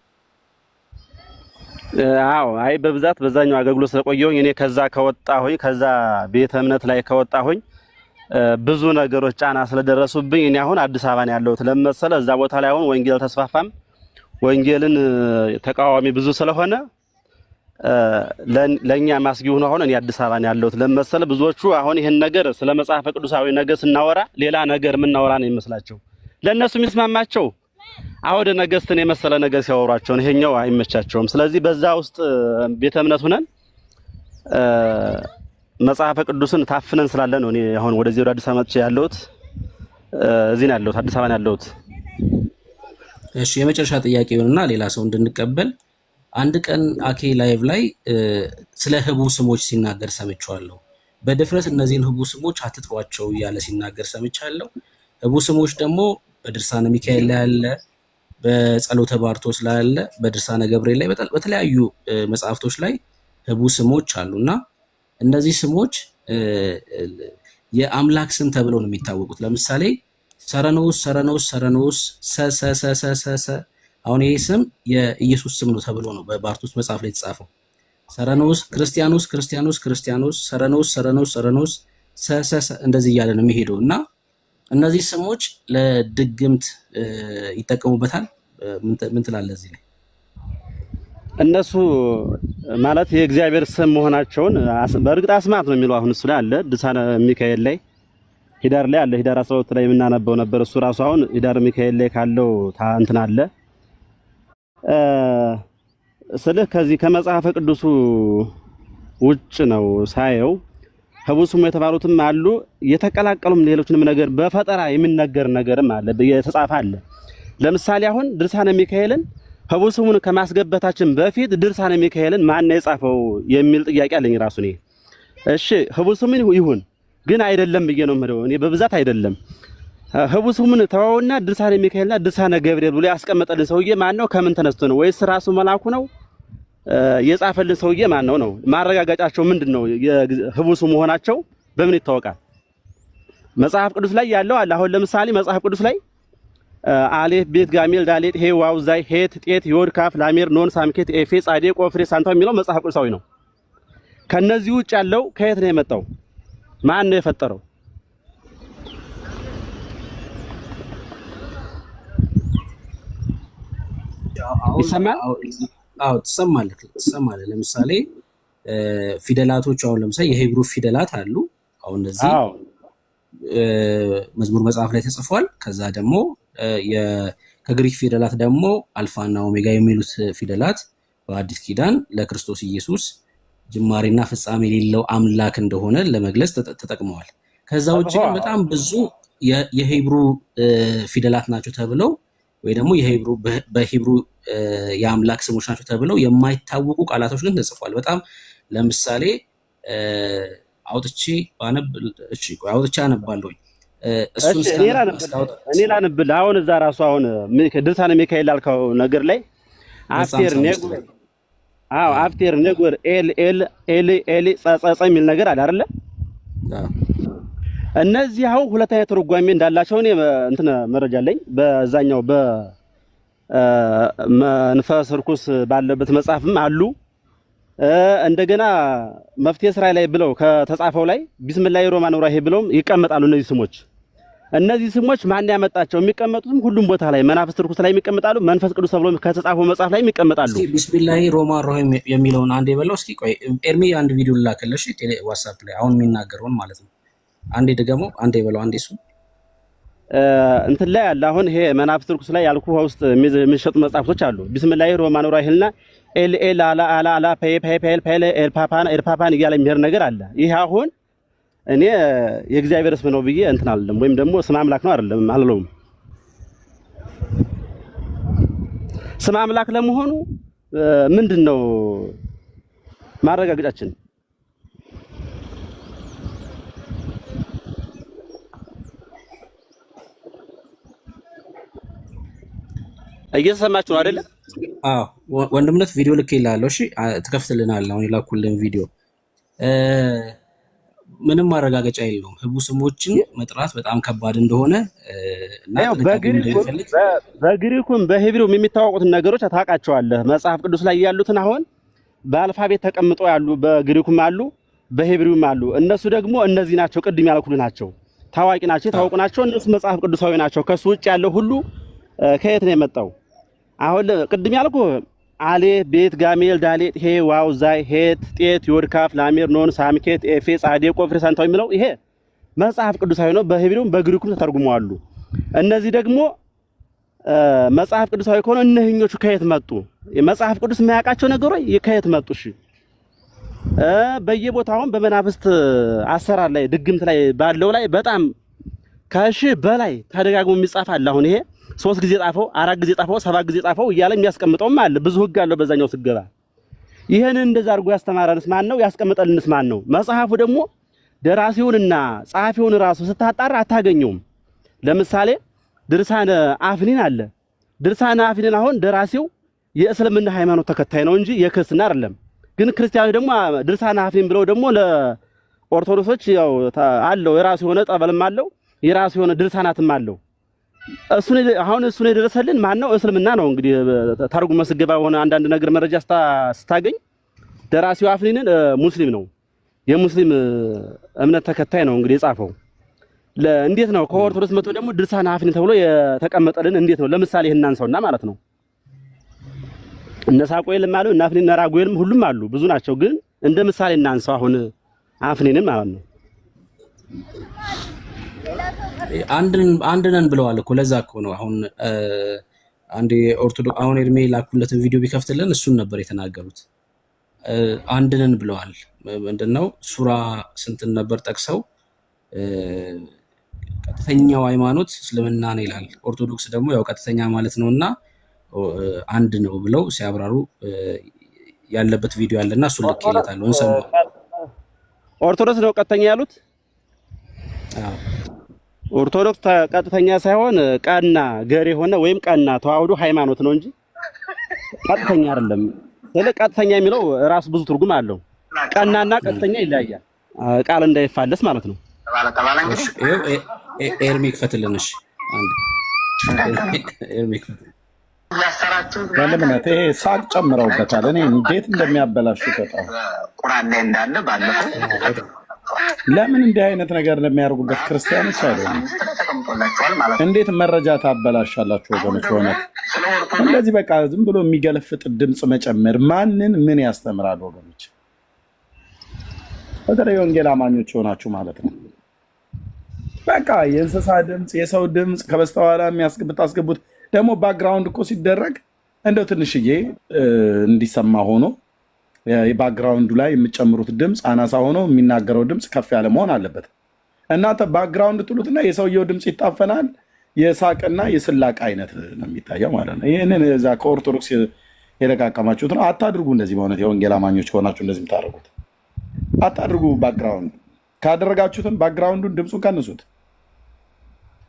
አዎ፣ አይ በብዛት በዛኛው አገልግሎት ስለቆየሁኝ እኔ ከዛ ቤተ እምነት ላይ ከወጣሁኝ ብዙ ነገሮች ጫና ስለደረሱብኝ እኔ አሁን አዲስ አበባ ነው ያለሁት። ለመሰለ እዛ ቦታ ላይ አሁን ወንጌል ተስፋፋም ወንጌልን ተቃዋሚ ብዙ ስለሆነ ለኛ ማስጊ ሆኖ አሁን እኔ አዲስ አበባ ነው ያለሁት። ለመሰለ ብዙዎቹ አሁን ይሄን ነገር ስለ መጽሐፈ ቅዱሳዊ ነገር ስናወራ ሌላ ነገር የምናወራ ነው የሚመስላቸው። ለነሱ የሚስማማቸው አውደ ነገስትን የመሰለ ነገር ሲያወሯቸው ይሄኛው አይመቻቸውም። ስለዚህ በዛ ውስጥ ቤተ እምነት ሆነን መጽሐፈ ቅዱስን ታፍነን ስላለ ነው እኔ አሁን ወደዚህ ወደ አዲስ አበባ መጥቼ ያለሁት። እዚህ ነው ያለሁት፣ አዲስ አበባ ነው ያለሁት። እሺ፣ የመጨረሻ ጥያቄ ይሆንና ሌላ ሰው እንድንቀበል። አንድ ቀን አኬ ላይቭ ላይ ስለ ህቡ ስሞች ሲናገር ሰምቻለሁ። በድፍረት እነዚህን ህቡ ስሞች አትጥሯቸው እያለ ሲናገር ሰምቻለሁ። ህቡ ስሞች ደግሞ በድርሳነ ሚካኤል ላይ አለ፣ በጸሎተ ባርቶስ ላይ አለ፣ በድርሳነ ገብርኤል ላይ በተለያዩ መጽሐፍቶች ላይ ህቡ ስሞች አሉና እነዚህ ስሞች የአምላክ ስም ተብለው ነው የሚታወቁት። ለምሳሌ ሰረኖስ ሰ አሁን ይሄ ስም የኢየሱስ ስም ነው ተብሎ ነው በባርቶስ መጽሐፍ ላይ የተጻፈው። ሰረኖስ ክርስቲያኖስ ሰረኖስ ሰ እንደዚህ እያለ ነው የሚሄደው እና እነዚህ ስሞች ለድግምት ይጠቀሙበታል። ምን ትላለህ እዚህ ላይ? እነሱ ማለት የእግዚአብሔር ስም መሆናቸውን በእርግጥ አስማት ነው የሚለው። አሁን እሱ ላይ አለ ድርሳነ ሚካኤል ላይ ሂዳር ላይ አለ። ሂዳር 12 ላይ የምናነበው ነበር እሱ ራሱ። አሁን ሂዳር ሚካኤል ላይ ካለው እንትን አለ ስልህ ከዚህ ከመጽሐፈ ቅዱሱ ውጭ ነው ሳየው። ህቡ ስሙ የተባሉትም አሉ፣ የተቀላቀሉም ሌሎችንም ነገር በፈጠራ የሚነገር ነገርም አለ፣ የተጻፈ አለ። ለምሳሌ አሁን ድርሳነ ሚካኤልን ህቡ ስሙን ከማስገበታችን በፊት ድርሳነ ሚካኤልን ማን ነው የጻፈው የሚል ጥያቄ አለኝ ራሱ እኔ። እሺ ህቡ ስሙን ይሁን ግን አይደለም ብዬ ነው የምለው እኔ በብዛት አይደለም። ህቡስሙን ተዋውና ድርሳነ ሚካኤልና ድርሳነ ገብርኤል ብሎ ያስቀመጠልን ሰውዬ ማን ነው? ከምን ተነስቶ ነው? ወይስ ራሱ መልአኩ ነው? የጻፈልን ሰውዬ ማን ነው? ነው ማረጋጋጫቸው ምንድነው? የህቡስ መሆናቸው በምን ይታወቃል? መጽሐፍ ቅዱስ ላይ ያለው አለ። አሁን ለምሳሌ መጽሐፍ ቅዱስ ላይ አሌፍ ቤት ጋሜል ዳሌት ሄ ዋው ዛይ ሄት ጤት ዮድ ካፍ ላሜር ኖን ሳምኬት ኤፌ ጻዴ ቆፍሬ ሳንታው የሚለው መጽሐፍ ቅዱሳዊ ነው። ከነዚህ ውጭ ያለው ከየት ነው የመጣው? ማን ነው የፈጠረው? ይሰማል? አዎ ትሰማለህ። ለምሳሌ ፊደላቶች አሁን ለምሳሌ የሂብሩ ፊደላት አሉ። አሁን እነዚህ መዝሙር መጽሐፍ ላይ ተጽፏል። ከዛ ደግሞ ከግሪክ ፊደላት ደግሞ አልፋና ኦሜጋ የሚሉት ፊደላት በአዲስ ኪዳን ለክርስቶስ ኢየሱስ ጅማሬና ፍጻሜ የሌለው አምላክ እንደሆነ ለመግለጽ ተጠቅመዋል። ከዛ ውጭ ግን በጣም ብዙ የሂብሩ ፊደላት ናቸው ተብለው ወይ ደግሞ በሂብሩ የአምላክ ስሞች ናቸው ተብለው የማይታወቁ ቃላቶች ግን ተጽፏል። በጣም ለምሳሌ አውጥቼ አነባለሁ። እሱን እኔ ላንብል አሁን እዛ ራሱ አሁን ድርሳነ ሚካኤል ያልከው ነገር ላይ አፍቴር ነጎር ኤል ጸጸ የሚል ነገር አለ አይደለ? እነዚህ አሁን ሁለት አይነት ትርጓሜ እንዳላቸው እኔ እንትን መረጃ አለኝ። በዛኛው በመንፈስ ርኩስ ባለበት መጽሐፍም አሉ። እንደገና መፍትሔ ሥራይ ላይ ብለው ከተጻፈው ላይ ቢስሚላሂ ሮማን ራሂም ብለውም ይቀመጣሉ። እነዚህ ስሞች ማን ያመጣቸው? የሚቀመጡትም ሁሉም ቦታ ላይ መናፍስት ርኩስ ላይ የሚቀመጣሉ። መንፈስ ቅዱስ ተብሎ ከተጻፈው መጽሐፍ ላይ የሚቀመጣሉ። ቢስሚላሂ ሮማን ራሂም የሚለውን አንዴ በለው እስኪ። ቆይ ኤርሚ አንድ ቪዲዮ ልላክልሽ ዋትስአፕ ላይ አሁን የሚናገረውን ማለት ነው። አንዴ ደግሞ አንዴ በለው አንዴ እሱ እንትን ላይ አለ። አሁን ይሄ መናፍስት ርኩስ ላይ ያልኩ ውስጥ የሚሸጡ መጽሐፍቶች አሉ። ቢስሚላሂ ሮማን ራሂምና ኤል አላ ፔል ኤርፓፓን እያለ የሚሄድ ነገር አለ። ይሄ አሁን እኔ የእግዚአብሔር ስም ነው ብዬ እንትን አይደለም፣ ወይም ደግሞ ስም አምላክ ነው አይደለም አልለውም። ስም አምላክ ለመሆኑ ምንድነው ማረጋገጫችን? እየሰማችሁ ነው አይደለ? አዎ ወንድምነት ቪዲዮ ልኬልሃለሁ። እሺ ትከፍትልናለህ። አሁን የላኩልን ቪዲዮ ምንም ማረጋገጫ የለውም። ህቡ ስሞችን መጥራት በጣም ከባድ እንደሆነ እና በግሪኩም በሂብሩም የሚታወቁትን ነገሮች ታውቃቸዋለህ። መጽሐፍ ቅዱስ ላይ ያሉትን አሁን በአልፋቤት ተቀምጠው ያሉ በግሪኩም አሉ፣ በሂብሩም አሉ። እነሱ ደግሞ እነዚህ ናቸው፣ ቅድም ያልኩልህ ናቸው፣ ታዋቂ ናቸው፣ የታወቁ ናቸው። እነሱ መጽሐፍ ቅዱሳዊ ናቸው። ከሱ ውጭ ያለው ሁሉ ከየት ነው የመጣው? አሁን ቅድም ያልኩ አሌ ቤት ጋሜል ዳሌት ሄ ዋው ዛይ ሄት ጤት ዮድካፍ ላሜር ኖን ሳምኬት ኤፌ ጻዴ ቆፍሬ ሳንታው የሚለው ይሄ መጽሐፍ ቅዱሳዊ ነው። በሂብሩም በግሪኩም ተተርጉመዋል። እነዚህ ደግሞ መጽሐፍ ቅዱሳዊ ከሆነ እነህኞቹ ከየት መጡ? የመጽሐፍ ቅዱስ የማያውቃቸው ነገሮች ከየት መጡ? እሺ በየቦታውን በመናፍስት አሰራር ላይ ድግምት ላይ ባለው ላይ በጣም ከሺ በላይ ተደጋግሞ የሚጻፍ አለ። አሁን ይሄ 3 ጊዜ ጻፈው፣ 4 ጊዜ ጻፈው፣ 7 ጊዜ ጻፈው እያለ የሚያስቀምጠውም አለ። ብዙ ህግ አለው በዛኛው ስገባ። ይሄን እንደዛ አድርጎ ያስተማረንስ ማን ነው? ያስቀመጠልንስ ማን ነው? መጽሐፉ ደግሞ ደራሲውንና ጸሐፊውን ራሱ ስታጣራ አታገኘውም። ለምሳሌ ድርሳነ አፍኒን አለ። ድርሳነ አፍኒን አሁን ደራሲው የእስልምና ሃይማኖት ተከታይ ነው እንጂ የክርስትና አይደለም። ግን ክርስቲያኖች ደግሞ ድርሳነ አፍኒን ብለው ደግሞ ለኦርቶዶክሶች ያው አለው የራሱ የሆነ ጠበልም አለው የራሱ የሆነ ድርሳናትም አለው። እሱን የደረሰልን ማን ነው? እስልምና ነው። እንግዲህ ተርጉመ ስገባ ሆነ አንዳንድ ነገር መረጃ ስታገኝ ደራሲው አፍኒንን ሙስሊም ነው፣ የሙስሊም እምነት ተከታይ ነው እንግዲህ የጻፈው። እንዴት ነው ከኦርቶዶክስ መጥቶ ደግሞ ድርሳነ አፍኒን ተብሎ የተቀመጠልን እንዴት ነው? ለምሳሌ ይሄን አንሳውና ማለት ነው እነ ሳቆኤልም አሉ እና አፍኒን ራጉኤልም ሁሉም አሉ፣ ብዙ ናቸው። ግን እንደ ምሳሌ እናንሳው አሁን አፍኒንን ማለት ነው። አንድ ነን ብለዋል እኮ። ለዛ እኮ ነው አሁን አንድ ኦርቶዶክስ አሁን ኤርሜ ላኩለትን ቪዲዮ ቢከፍትልን እሱን ነበር የተናገሩት። አንድ ነን ብለዋል። ምንድነው ሱራ ስንትን ነበር ጠቅሰው ቀጥተኛው ሃይማኖት እስልምና ነው ይላል። ኦርቶዶክስ ደግሞ ያው ቀጥተኛ ማለት ነውና አንድ ነው ብለው ሲያብራሩ ያለበት ቪዲዮ አለና እሱን ልኬለታለሁ። እንሰማው። ኦርቶዶክስ ነው ቀጥተኛ ያሉት ኦርቶዶክስ ቀጥተኛ ሳይሆን ቀና ገር የሆነ ወይም ቀና ተዋህዶ ሃይማኖት ነው እንጂ ቀጥተኛ አይደለም። ስለ ቀጥተኛ የሚለው ራሱ ብዙ ትርጉም አለው። ቀናና ቀጥተኛ ይለያያል። ቃል እንዳይፋለስ ማለት ነው። ኤርሚክ ፈትልንሽ ኤርሚክ ወንድምነት ይሄ ሳቅ ጨምረውበታል። እኔ እንዴት እንደሚያበላሹ በጣም ቁርአን ላይ እንዳለ ባለፈው ለምን እንዲህ አይነት ነገር እንደሚያደርጉበት ክርስቲያኖች አይደሉም። እንዴት መረጃ ታበላሻላችሁ ወገኖች? ሆነት እንደዚህ በቃ ዝም ብሎ የሚገለፍጥ ድምፅ መጨመር ማንን ምን ያስተምራል ወገኖች? በተለይ ወንጌል አማኞች ሆናችሁ ማለት ነው። በቃ የእንስሳ ድምፅ፣ የሰው ድምፅ ከበስተኋላ የምታስገቡት ደግሞ ባክግራውንድ እኮ ሲደረግ እንደው ትንሽዬ እንዲሰማ ሆኖ የባክግራውንዱ ላይ የምጨምሩት ድምፅ አናሳ ሆኖ የሚናገረው ድምፅ ከፍ ያለ መሆን አለበት። እናንተ ባክግራውንድ ትሉትና የሰውየው ድምፅ ይታፈናል። የሳቅና የስላቅ አይነት ነው የሚታየው ማለት ነው። ይህንን እዛ ከኦርቶዶክስ የለቃቀማችሁት ነው። አታድርጉ እንደዚህ። በእውነት የወንጌል አማኞች ከሆናችሁ እንደዚህ የምታደርጉት አታድርጉ። ባክግራውንድ ካደረጋችሁትን ባክግራውንዱን ድምፁን ቀንሱት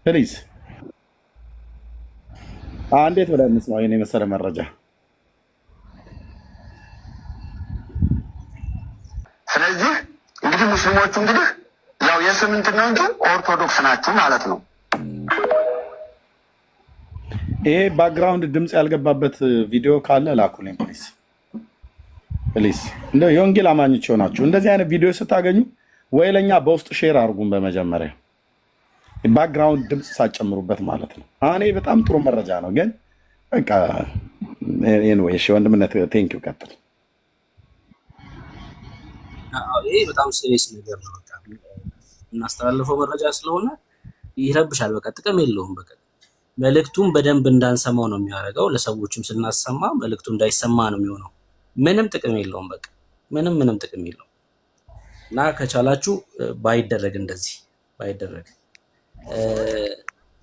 ፕሊዝ። እንዴት ብለን እንስማው ይሄን የመሰለ መረጃ? ስለዚህ እንግዲህ ሙስሊሞቹ እንግዲህ ያው የስምንት ነው እንጂ ኦርቶዶክስ ናችሁ ማለት ነው። ይሄ ባክግራውንድ ድምፅ ያልገባበት ቪዲዮ ካለ ላኩልኝ ፕሊዝ ፕሊዝ። እንደው የወንጌል አማኞች ሆናችሁ እንደዚህ አይነት ቪዲዮ ስታገኙ ወይ ለኛ በውስጥ ሼር አድርጉን። በመጀመሪያ ባክግራውንድ ድምፅ ሳጨምሩበት ማለት ነው። እኔ በጣም ጥሩ መረጃ ነው ግን በቃ ኤኒዌይ እሺ ወንድምነት ቴንኪው ቀጥል። ይሄ በጣም ሲሪየስ ነገር ነው። በቃ እናስተላልፈው መረጃ ስለሆነ ይረብሻል። በቃ ጥቅም የለውም። በቃ መልእክቱን በደንብ እንዳንሰማው ነው የሚያደርገው። ለሰዎችም ስናሰማ መልእክቱ እንዳይሰማ ነው የሚሆነው። ምንም ጥቅም የለውም። በቃ ምንም ጥቅም የለውም። እና ከቻላችሁ ባይደረግ እንደዚህ ባይደረግ።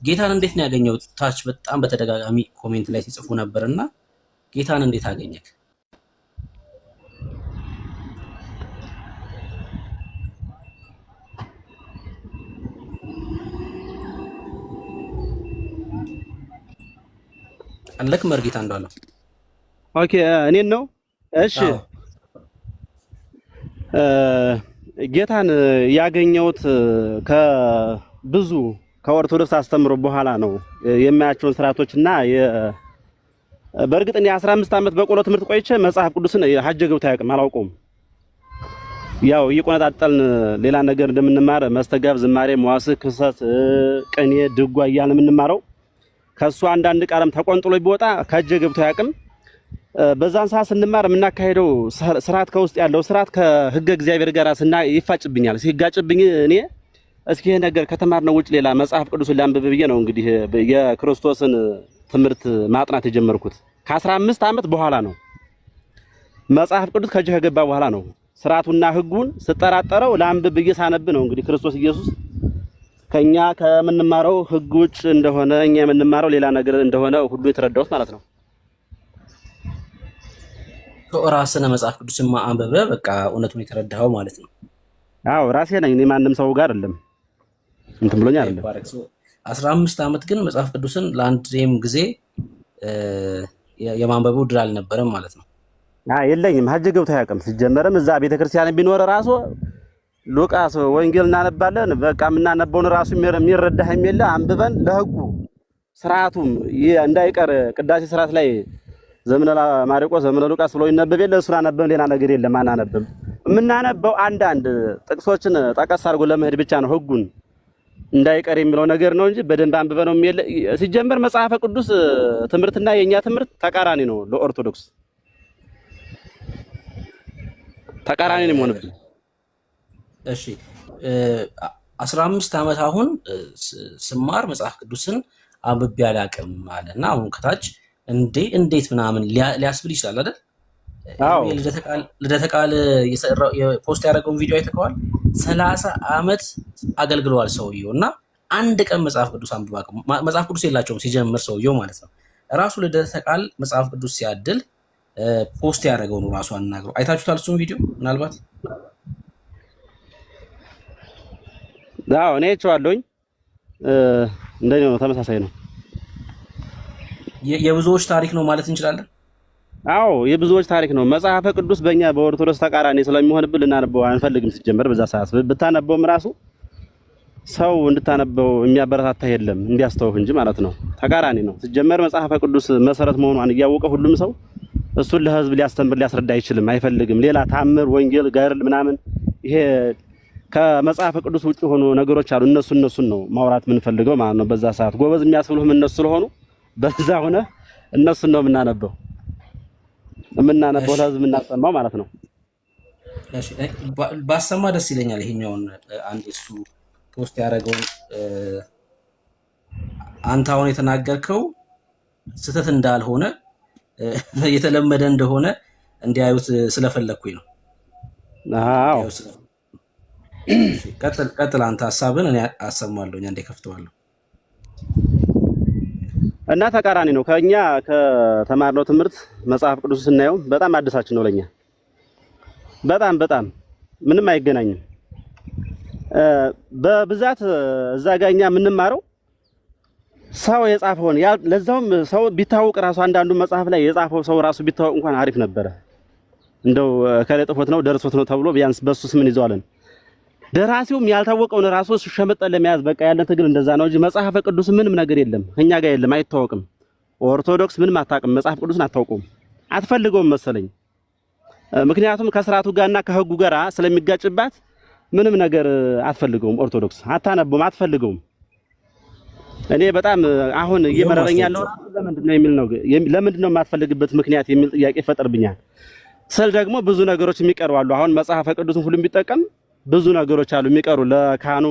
ጌታን እንዴት ነው ያገኘው? ታች በጣም በተደጋጋሚ ኮሜንት ላይ ሲጽፉ ነበርና ጌታን እንዴት አገኘክ? አለክ መርጌታ እንዳለው ኦኬ እኔን ነው። እሺ ጌታን ያገኘሁት ከብዙ ከኦርቶዶክስ አስተምሮ በኋላ ነው የማያቸውን ስርዓቶችና በእርግጥ እኔ 15 ዓመት በቆሎ ትምህርት ቆይቼ መጽሐፍ ቅዱስን ሀጀ ገብቶ አያውቅም፣ አላውቀውም። ያው እየቆነጣጠልን ሌላ ነገር እንደምንማር መስተጋብ፣ ዝማሬ፣ መዋስዕ፣ ክሰት፣ ቅኔ፣ ድጓ እያልን የምንማረው ከሱ አንዳንድ ቃለም ተቆንጥሎ ቢወጣ ከሀጀ ገብቶ አያውቅም። በዛን ሰዓት ስንማር የምናካሄደው ስርዓት ከውስጥ ያለው ስርዓት ከህገ እግዚአብሔር ጋር ይፋጭብኛል። ሲጋጭብኝ እኔ እስኪ ይሄ ነገር ከተማርነው ውጭ ሌላ መጽሐፍ ቅዱስን ላንብብ ብዬ ነው እንግዲህ የክርስቶስን ትምህርት ማጥናት የጀመርኩት። ከ15 ዓመት በኋላ ነው መጽሐፍ ቅዱስ ከእጅ ከገባ በኋላ ነው ስርዓቱና ህጉን ስጠራጠረው ላንብብ ብዬ ሳነብ ነው እንግዲህ ክርስቶስ ኢየሱስ ከኛ ከምንማረው ህግ ውጭ እንደሆነ እኛ የምንማረው ሌላ ነገር እንደሆነ ሁሉ የተረዳሁት ማለት ነው። ራስነ መጽሐፍ ቅዱስን ማንበበ በቃ እውነቱን የተረዳኸው ማለት ነው። አዎ ራሴ ነኝ። እኔ ማንም ሰው ጋር አይደለም እንትን ብሎኝ አይደለም። 15 ዓመት ግን መጽሐፍ ቅዱስን ለአንድም ጊዜ የማንበቡ ድል አልነበረም ማለት ነው። የለኝም። ሀጀ ገብቶ አያውቅም። ሲጀመርም እዛ ቤተክርስቲያን ቢኖር ራሱ ሉቃስ ወንጌል እናነባለን። በቃ የምናነበውን ራሱ የሚረዳህ የሚለ አንብበን ለህጉ ስርዓቱም እንዳይቀር ቅዳሴ ስርዓት ላይ ዘመነ ማርቆስ ዘመነ ሉቃስ ብሎ ይነበብ የለ እሱን አነበብን። ሌላ ነገር የለም አናነብም። የምናነበው አንዳንድ ጥቅሶችን ጠቀስ አድርጎ ለመሄድ ብቻ ነው ህጉን እንዳይቀር የሚለው ነገር ነው እንጂ በደንብ አንብበን ነው የሚል። ሲጀመር መጽሐፈ ቅዱስ ትምህርትና የኛ ትምህርት ተቃራኒ ነው። ለኦርቶዶክስ ተቃራኒ ነው የሚሆንብን። እሺ 15 ዓመት አሁን ስማር መጽሐፍ ቅዱስን አንብቤ አላውቅም አለና አሁን ከታች እንዴት ምናምን ሊያስብል ይችላል አይደል? አዎ ልደተ ቃል የፖስት ያደረገውን ቪዲዮ አይተከዋል። 30 ዓመት አገልግሏል ሰውየው እና አንድ ቀን መጽሐፍ ቅዱስ አንብባ መጽሐፍ ቅዱስ የላቸውም ሲጀምር ሰውየው ማለት ነው። ራሱ ልደተ ቃል መጽሐፍ ቅዱስ ሲያድል ፖስት ያደረገው ነው ራሱ አናግረው። አይታችሁታል እሱን ቪዲዮ ምናልባት? አዎ እኔ አይቼዋለሁኝ። እንደኔ ነው፣ ተመሳሳይ ነው። የብዙዎች ታሪክ ነው ማለት እንችላለን። አዎ የብዙዎች ታሪክ ነው። መጽሐፈ ቅዱስ በእኛ በኦርቶዶክስ ተቃራኒ ስለሚሆንብን ልናነበው አንፈልግም። ሲጀመር በዛ ሰዓት ብታነበውም ራሱ ሰው እንድታነበው የሚያበረታታ የለም እንዲያስተውህ እንጂ ማለት ነው። ተቃራኒ ነው። ሲጀመር መጽሐፈ ቅዱስ መሰረት መሆኗን እያወቀ ሁሉም ሰው እሱን ለህዝብ ሊያስተምር ሊያስረዳ አይችልም፣ አይፈልግም። ሌላ ታምር፣ ወንጌል፣ ገድል ምናምን ይሄ ከመጽሐፈ ቅዱስ ውጭ ሆኖ ነገሮች አሉ። እነሱን ነው ማውራት የምንፈልገው ማለት ነው። በዛ ሰዓት ጎበዝ የሚያስብሉህም እነሱ ስለሆኑ በዛ ሆነ እነሱን ነው የምናነበው ለህዝብ የምናሰማው ማለት ነው። እሺ ባሰማ ደስ ይለኛል። ይሄኛውን አንድ እሱ ፖስት ያደረገውን አንተ አሁን የተናገርከው ስህተት እንዳልሆነ የተለመደ እንደሆነ እንዲያዩት ስለፈለኩኝ ነው። አዎ ቀጥል አንተ ሐሳብን እኔ አሰማለሁኝ። አንዴ ከፍተዋለሁ። እና ተቃራኒ ነው ከኛ ከተማርነው ትምህርት መጽሐፍ ቅዱስ ስናየው በጣም አዲሳችን ነው ለኛ። በጣም ምንም አይገናኝም። በብዛት እዛ ጋኛ የምንማረው ሰው የጻፈውን ለዛውም ሰው ቢታወቅ ራሱ አንዳንዱ መጽሐፍ ላይ የጻፈው ሰው ራሱ ቢታወቅ እንኳን አሪፍ ነበረ። እንደው ከለጥፎት ነው ደርሶት ነው ተብሎ ቢያንስ በሱስ ምን ይዘዋለን። ደራሲውም ያልታወቀውን ራሱ ሸመጠን ለመያዝ በቃ ያለን ትግል እንደዛ ነው እንጂ መጽሐፈ ቅዱስ ምንም ነገር የለም እኛ ጋር የለም፣ አይታወቅም። ኦርቶዶክስ ምንም አታውቅም፣ መጽሐፍ ቅዱስን አታውቁም፣ አትፈልገውም መሰለኝ። ምክንያቱም ከስርዓቱ ጋርና ከህጉ ጋር ስለሚጋጭባት ምንም ነገር አትፈልገውም። ኦርቶዶክስ አታነቡም፣ አትፈልገውም። እኔ በጣም አሁን እየመረረኝ ያለው ለምንድን ነው የሚል ነው። ለምንድን ነው የማትፈልግበት ምክንያት የሚል ጥያቄ ይፈጠርብኛል። ስል ደግሞ ብዙ ነገሮች የሚቀሩ አሉ። አሁን መጽሐፈ ቅዱስን ሁሉም ቢጠቀም ብዙ ነገሮች አሉ የሚቀሩ፣ ለካህኑ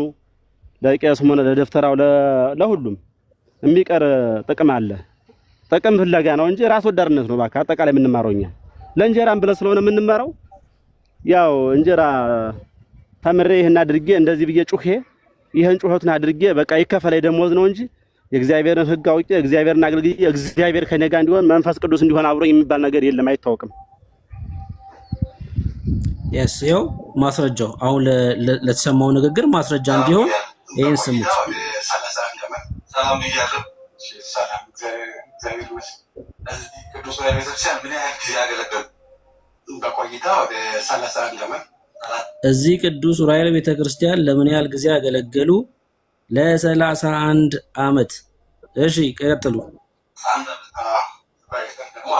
ለቄሱም ሆነ ለደፍተራው ለሁሉም የሚቀር ጥቅም አለ። ጥቅም ፍለጋ ነው እንጂ ራስ ወዳድነት ነው። ባካ አጠቃላይ የምንማረው እኛ ለእንጀራም ብለን ስለሆነ የምንማረው ያው እንጀራ ተምሬ ይሄን አድርጌ እንደዚህ ብዬ ጩሄ ይሄን ጩኸቱን አድርጌ በቃ ይከፈለኝ ደሞዝ ነው እንጂ የእግዚአብሔርን ሕግ አውቄ እግዚአብሔርን አገልግዬ እግዚአብሔር ከኔ ጋር እንዲሆን መንፈስ ቅዱስ እንዲሆን አብሮኝ የሚባል ነገር የለም፣ አይታወቅም። ይኸው ማስረጃው አሁን ለተሰማው ንግግር ማስረጃ እንዲሆን ይሄን ስሙት። ሰላም ይያለው ሰላም እግዚአብሔር ይመስገን። እዚህ ቅዱስ ዑራኤል ቤተክርስቲያን ምን ያህል ጊዜ ያገለገሉ? በቆይታ ወደ 31 ዓመት። እዚህ ቅዱስ ዑራኤል ቤተክርስቲያን ለምን ያህል ጊዜ ያገለገሉ? ለ31 ዓመት። እሺ ቀጥሉ።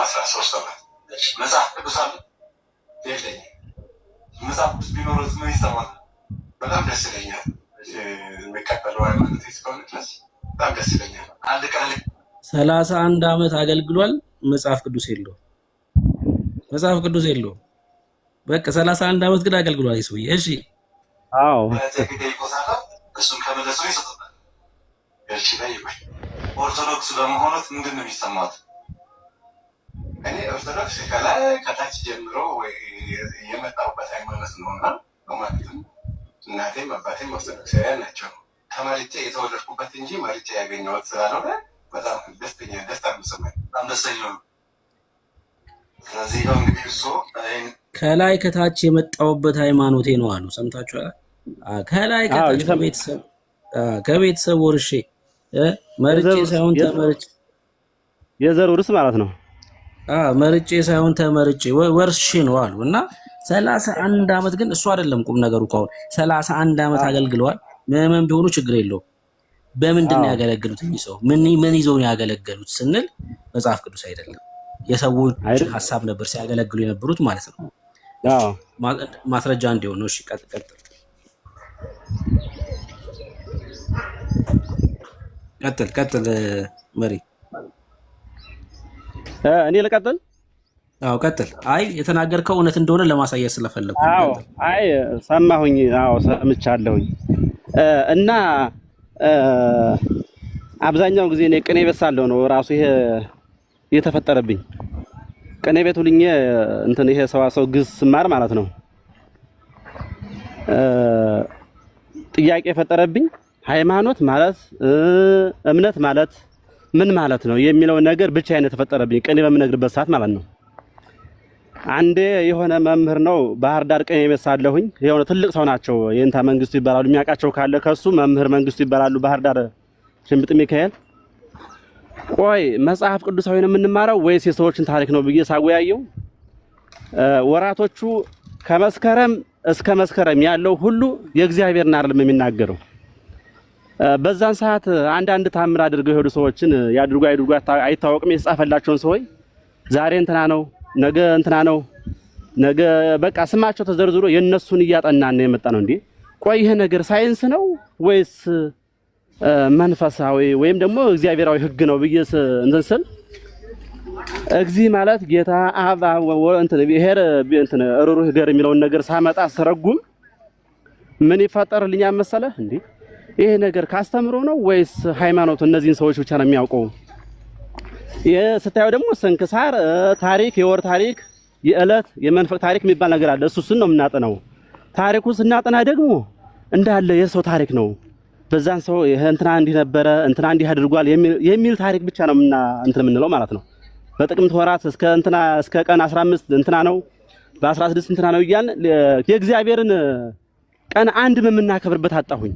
13 ዓመት። መጽሐፍ ቅዱስ አለ የለኝም። መጽሐፍ ቅዱስ ቢኖርስ ምን ይሰማል? በጣም ደስ ይለኛል። የሚቀበለው ሃይማኖት እስከሆነ ድረስ በጣም ደስ ይለኛል። አንድ ቀን 31 ዓመት አገልግሏል። መጽሐፍ ቅዱስ የለውም። መጽሐፍ ቅዱስ የለውም። በቃ 31 ዓመት ግን አገልግሏል ይሰውዬ። እሺ አዎ እሱን ከመለሱ ይሰጣል። እሺ ላይ ኦርቶዶክስ ለመሆኑት ምንድን ነው የሚሰማት? እኔ ኦርቶዶክስ ከላይ ከታች ጀምሮ የመጣሁበት ሃይማኖት ነውና በማለትም እናቴም አባቴም ኦርቶዶክሳውያን ናቸው። ተመርጬ የተወለድኩበት እንጂ መርጬ ያገኘሁት ስላልሆነ በጣም ደስታ የሚሰማኝ በጣም ደስተኛ ነው። ስለዚህ ነው እንግዲህ እሱ ከላይ ከታች የመጣሁበት ሃይማኖቴ ነው አሉ። ሰምታችኋል? ከላይ ከታች ከቤተሰብ ወርሼ መርጬ ሳይሆን ተመርጬ የዘሩ ርስ ማለት ነው። መርጬ ሳይሆን ተመርጬ ወርሼ ነው አሉ። እና 31 ዓመት ግን እሱ አይደለም ቁም ነገሩ። አሁን 31 ዓመት አገልግለዋል። ምንም ቢሆኑ ችግር የለውም። በምንድን ነው ያገለገሉት? ሰው ምን ይዘው ነው ያገለገሉት ስንል መጽሐፍ ቅዱስ አይደለም፣ የሰዎች ሐሳብ ነበር ሲያገለግሉ የነበሩት ማለት ነው። አዎ ማስረጃ እንዲሆን ነው። እሺ ቀጥል መሪ። እኔ ልቀጥል? አዎ ቀጥል። አይ የተናገርከው እውነት እንደሆነ ለማሳየት ስለፈለኩ። አዎ አይ ሰማሁኝ። አዎ ሰምቻለሁኝ። እና አብዛኛው ጊዜ እኔ ቅኔ ቤት ሳለሁ ነው ራሱ ይሄ የተፈጠረብኝ። ቅኔ ቤት ሁልኜ እንትን ይሄ ሰዋሰው ግስ ስማር ማለት ነው ጥያቄ የፈጠረብኝ ሃይማኖት ማለት እምነት ማለት ምን ማለት ነው የሚለው ነገር ብቻዬን የተፈጠረብኝ ቅኔ በምነግርበት ሰዓት ማለት ነው። አንዴ የሆነ መምህር ነው ባህር ዳር ቀን የመሳለሁኝ የሆነ ትልቅ ሰው ናቸው። የእንታ መንግስቱ ይባላሉ። የሚያውቃቸው ካለ ከሱ መምህር መንግስቱ ይባላሉ። ባህር ዳር ሽምጥ ሚካኤል። ቆይ መጽሐፍ ቅዱሳዊ ነው የምንማረው ወይስ የሰዎችን ታሪክ ነው ብዬ ሳወያየው ወራቶቹ ከመስከረም እስከ መስከረም ያለው ሁሉ የእግዚአብሔርን አይደለም የሚናገረው። በዛን ሰዓት አንዳንድ ታምር አድርገው የሄዱ ሰዎችን ያድርጉ አይድርጉ አይታወቅም። የተጻፈላቸውን ሰዎች ዛሬ እንትና ነው ነገ እንትና ነው ነገ በቃ ስማቸው ተዘርዝሮ የነሱን እያጠናን ነው የመጣ ነው። እንዴ ቆይ ይሄ ነገር ሳይንስ ነው ወይስ መንፈሳዊ ወይም ደግሞ እግዚአብሔራዊ ሕግ ነው ብዬ እንትን ስል እግዚእ ማለት ጌታ አብ እንትን ብሔር እንትን ሩሩህ ገር የሚለውን ነገር ሳመጣ ሰረጉም ምን ይፈጠርልኛል መሰለህ? እንዴ ይሄ ነገር ካስተምሮ ነው ወይስ ሃይማኖት እነዚህን ሰዎች ብቻ ነው የሚያውቀው? የስታዩ ደግሞ ስንክሳር ታሪክ፣ የወር ታሪክ፣ የዕለት የመንፈቅ ታሪክ የሚባል ነገር አለ። እሱን ነው የምናጠናው። ታሪኩ ስናጠና ደግሞ እንዳለ የሰው ታሪክ ነው። በዛን ሰው እንትና እንዲህ ነበረ እንትና እንዲህ አድርጓል የሚል ታሪክ ብቻ ነው እንትን የምንለው ማለት ነው። በጥቅምት ወራት እስከ እንትና እስከ ቀን 15 እንትና ነው በ16 እንትና ነው እያልን የእግዚአብሔርን ቀን አንድ የምናከብርበት አጣሁኝ።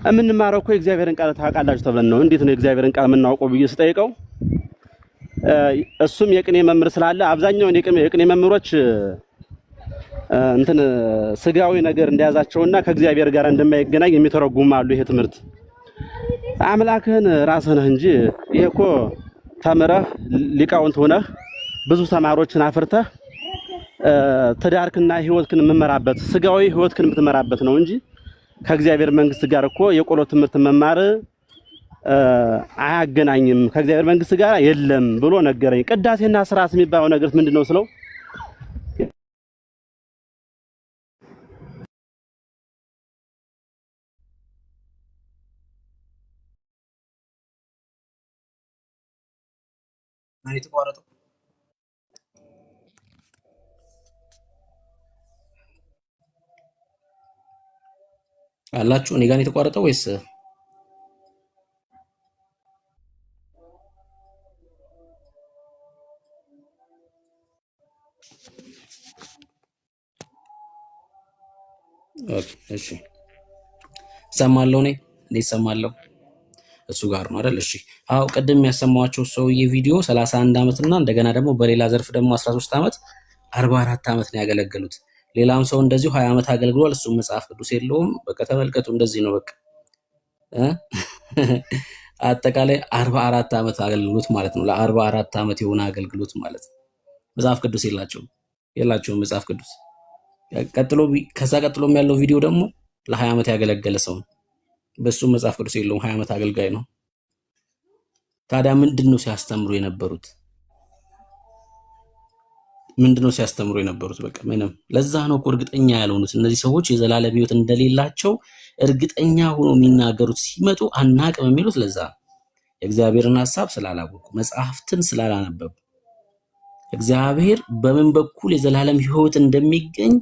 የምንማረው እኮ የእግዚአብሔርን ቃል ታውቃላችሁ ተብለን ነው። እንዴት ነው የእግዚአብሔርን ቃል የምናውቀው ብዬ ስጠይቀው እሱም የቅኔ መምህር ስላለ አብዛኛውን የቅኔ መምህሮች እንትን ስጋዊ ነገር እንደያዛቸውና ከእግዚአብሔር ጋር እንደማይገናኝ የሚተረጉሙ አሉ። ይሄ ትምህርት አምላክህን ራስህ ነህ እንጂ ይሄ እኮ ተምረህ ሊቃውንት ሆነህ ብዙ ተማሪዎችን አፍርተህ ትዳርክና ህይወትክን የምመራበት ስጋዊ ህይወትክን የምትመራበት ነው እንጂ ከእግዚአብሔር መንግስት ጋር እኮ የቆሎ ትምህርት መማር አያገናኝም፣ ከእግዚአብሔር መንግስት ጋር የለም ብሎ ነገረኝ። ቅዳሴና ስርዓት የሚባለው ነገር ምንድነው ስለው የተቋረጠው አላችሁ? እኔ ጋር የተቋረጠው ወይስ ኦኬ? እሺ ሰማለሁ። እኔ ሰማለሁ። እሱ ጋር ነው አይደል? እሺ አዎ፣ ቅድም ያሰማዋቸው ሰውዬ ቪዲዮ 31 ዓመት እና እንደገና ደግሞ በሌላ ዘርፍ ደግሞ 13 ዓመት 44 ዓመት ነው ያገለገሉት። ሌላም ሰው እንደዚሁ 20 ዓመት አገልግሏል። እሱ መጽሐፍ ቅዱስ የለውም። በቃ ተመልከቱ፣ እንደዚህ ነው በቃ አጠቃላይ 44 ዓመት አገልግሎት ማለት ነው። ለ44 ዓመት የሆነ አገልግሎት ማለት ነው። መጽሐፍ ቅዱስ የላቸውም መጽሐፍ ቅዱስ። ከዛ ቀጥሎም ያለው ቪዲዮ ደግሞ ለ20 ዓመት ያገለገለ ሰው ነው። በሱ መጽሐፍ ቅዱስ የለውም። 20 ዓመት አገልጋይ ነው። ታዲያ ምንድነው ሲያስተምሩ የነበሩት? በቃ ምንም። ለዛ ነው እኮ እርግጠኛ ያልሆኑት እነዚህ ሰዎች የዘላለም ሕይወት እንደሌላቸው እርግጠኛ ሆኖ የሚናገሩት። ሲመጡ አናቅም የሚሉት ለዛ ነው። የእግዚአብሔርን ሐሳብ ስላላወቁ፣ መጽሐፍትን ስላላነበቡ፣ እግዚአብሔር በምን በኩል የዘላለም ሕይወት እንደሚገኝ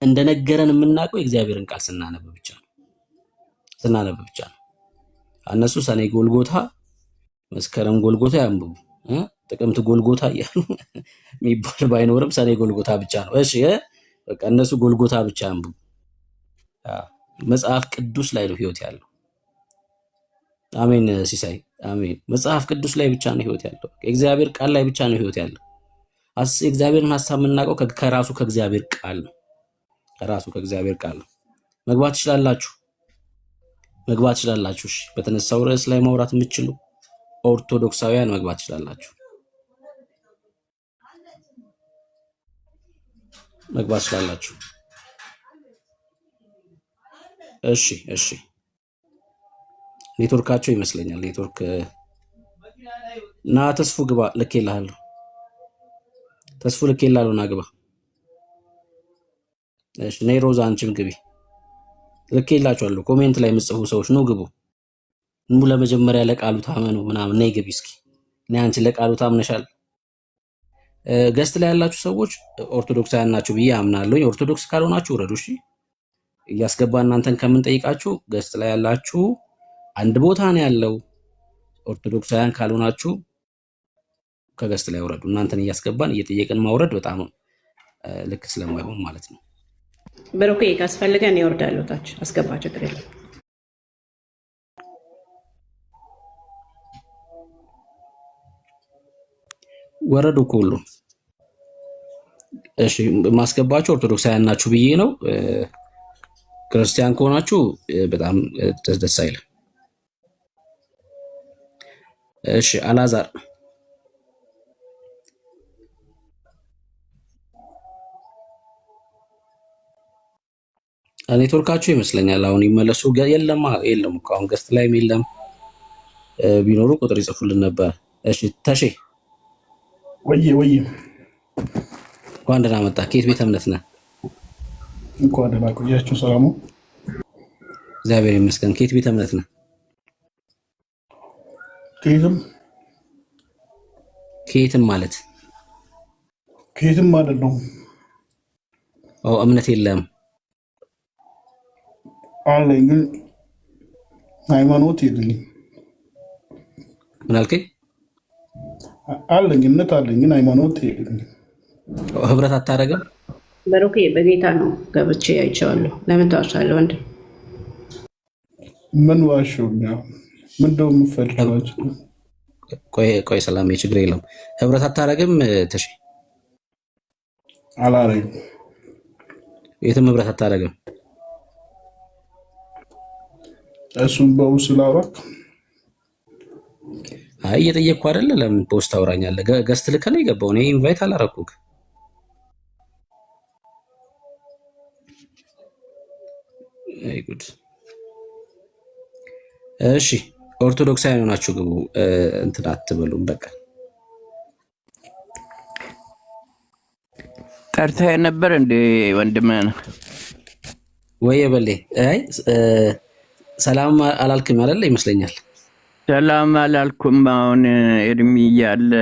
እንደነገረን የምናውቀው የእግዚአብሔርን ቃል ስናነብ ብቻ ነው። እነሱ ሰኔ ጎልጎታ፣ መስከረም ጎልጎታ ያንብቡ፣ ጥቅምት ጎልጎታ እያሉ የሚባል ባይኖርም ሰኔ ጎልጎታ ብቻ ነው። እሺ በቃ እነሱ ጎልጎታ ብቻ ያንብቡ። መጽሐፍ ቅዱስ ላይ ነው ህይወት ያለው። አሜን ሲሳይ አሜን። መጽሐፍ ቅዱስ ላይ ብቻ ነው ህይወት ያለው። የእግዚአብሔር ቃል ላይ ብቻ ነው ህይወት ያለው። የእግዚአብሔርን ሐሳብ የምናውቀው ከራሱ ከእግዚአብሔር ቃል ነው። መግባት ትችላላችሁ። እሺ በተነሳው ርዕስ ላይ ማውራት የምትችሉ ኦርቶዶክሳውያን መግባት ትችላላችሁ። እሺ ኔትወርካቸው ይመስለኛል። ኔትወርክ እና ተስፉ ግባ፣ ልኬልሃለሁ። ና ግባ። እሺ ነይ ሮዛ፣ አንቺም ግቢ። ልኬላችኋለሁ። ኮሜንት ላይ የምትጽፉ ሰዎች ነው ግቡ። ለመጀመሪያ ለቃሉ ታመኑ ምናምን ነይ ግቢ እስኪ። ነይ አንቺ ለቃሉ ታምነሻል። ገስት ላይ ያላችሁ ሰዎች ኦርቶዶክሳውያን ናችሁ ብዬ አምናለሁ። ኦርቶዶክስ ካልሆናችሁ ውረዱ። እሺ እያስገባ እናንተን ከምንጠይቃችሁ ገስት ላይ ያላችሁ አንድ ቦታ ነው ያለው። ኦርቶዶክሳውያን ካልሆናችሁ ከገስት ላይ ወረዱ። እናንተን እያስገባን እየጠየቅን ማውረድ በጣም ልክ ስለማይሆን ማለት ነው። ብሩኬ ካስፈልገን ይወርዳሉ ታች አስገባ፣ ችግር የለም። ወረዱ እኮ ሁሉ። እሺ ማስገባችሁ ኦርቶዶክሳውያን ናችሁ ብዬ ነው። ክርስቲያን ከሆናችሁ በጣም ደስ አይልም። እሺ አላዛር ኔትወርካችሁ ይመስለኛል አሁን ይመለሱ። የለም እኮ አሁን ገስት ላይም የለም። ቢኖሩ ቁጥር ይጽፉልን ነበር። እሺ ተሼ ወይ እንኳን ደህና መጣ። ከየት ቤተ እምነት ነህ? እንኳን ደህና ቆያችሁ። ሰላሙ እግዚአብሔር ይመስገን። ከየት ቤተ እምነት ነህ? ከየትም ማለት ከየትም ማለት ነው። እምነት የለም አለኝ፣ ግን ሃይማኖት የለኝም። ምን አልከኝ? አለኝ እምነት አለኝ፣ ግን ሃይማኖት የለኝም። ህብረት አታደርግም? ብሩኬ በጌታ ነው ገብቼ አይቼዋለሁ። ለምን ተዋሻለህ ወንድም? ምን ዋሸው? ምን ደው የምፈልጋችሁ? ቆይ ሰላም፣ ችግር የለም። ህብረት አታደርግም? ተሽ አላረግም። የትም ህብረት አታደርግም? እሱም በውስጥ ላውራክ። አይ እየጠየቅኩ አይደለ? ለምን ፖስት ታወራኛለህ? ገስት ልከህ ነው የገባው። እኔ ኢንቫይት አላረኩክ። አይ ጉድ። እሺ ኦርቶዶክሳውያን ሆናችሁ ግቡ። እንትን አትበሉም። በቃ ጠርተህ ነበር እንዴ ወንድሜን? ወይ በሌ አይ ሰላም አላልክም አይደል? ይመስለኛል ሰላም አላልኩም። አሁን እድሜ እያለ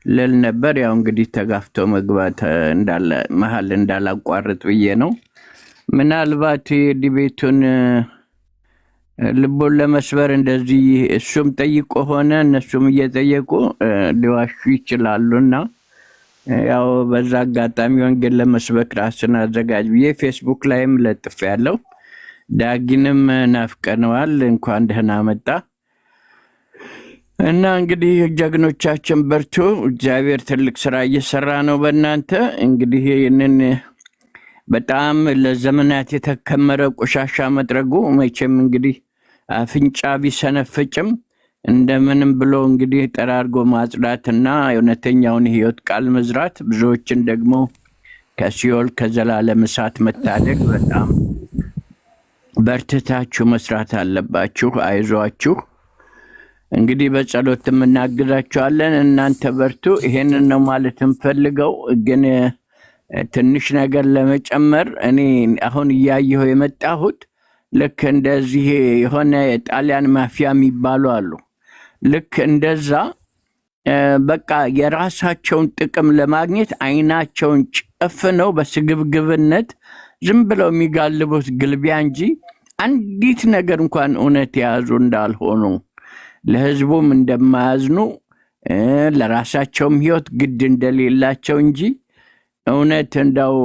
ልል ነበር። ያው እንግዲህ ተጋፍቶ መግባት እንዳለ መሀል እንዳላቋርጥ ብዬ ነው። ምናልባት ዲቤቱን ልቦን ለመስበር እንደዚህ እሱም ጠይቆ ሆነ እነሱም እየጠየቁ ሊዋሹ ይችላሉና ያው በዛ አጋጣሚ ወንጌል ለመስበክ ራስን አዘጋጅ ብዬ ፌስቡክ ላይም ለጥፍ ያለው ዳጊንም ናፍቀነዋል፣ እንኳን ደህና መጣ። እና እንግዲህ ጀግኖቻችን በርቱ። እግዚአብሔር ትልቅ ስራ እየሰራ ነው በእናንተ። እንግዲህ ይህንን በጣም ለዘመናት የተከመረ ቆሻሻ መጥረጉ መቼም እንግዲህ አፍንጫ ቢሰነፍጭም እንደምንም ብሎ እንግዲህ ጠራርጎ ማጽዳትና እውነተኛውን ህይወት ቃል መዝራት፣ ብዙዎችን ደግሞ ከሲኦል ከዘላለም እሳት መታደግ በጣም በርትታችሁ መስራት አለባችሁ። አይዟችሁ። እንግዲህ በጸሎት እናግዛችኋለን። እናንተ በርቱ። ይሄንን ነው ማለት እንፈልገው። ግን ትንሽ ነገር ለመጨመር እኔ አሁን እያየሁ የመጣሁት ልክ እንደዚህ የሆነ የጣሊያን ማፊያ የሚባሉ አሉ። ልክ እንደዛ በቃ የራሳቸውን ጥቅም ለማግኘት አይናቸውን ጨፍነው በስግብግብነት ዝም ብለው የሚጋልቡት ግልቢያ እንጂ አንዲት ነገር እንኳን እውነት የያዙ እንዳልሆኑ፣ ለህዝቡም እንደማያዝኑ፣ ለራሳቸውም ህይወት ግድ እንደሌላቸው እንጂ እውነት እንዳው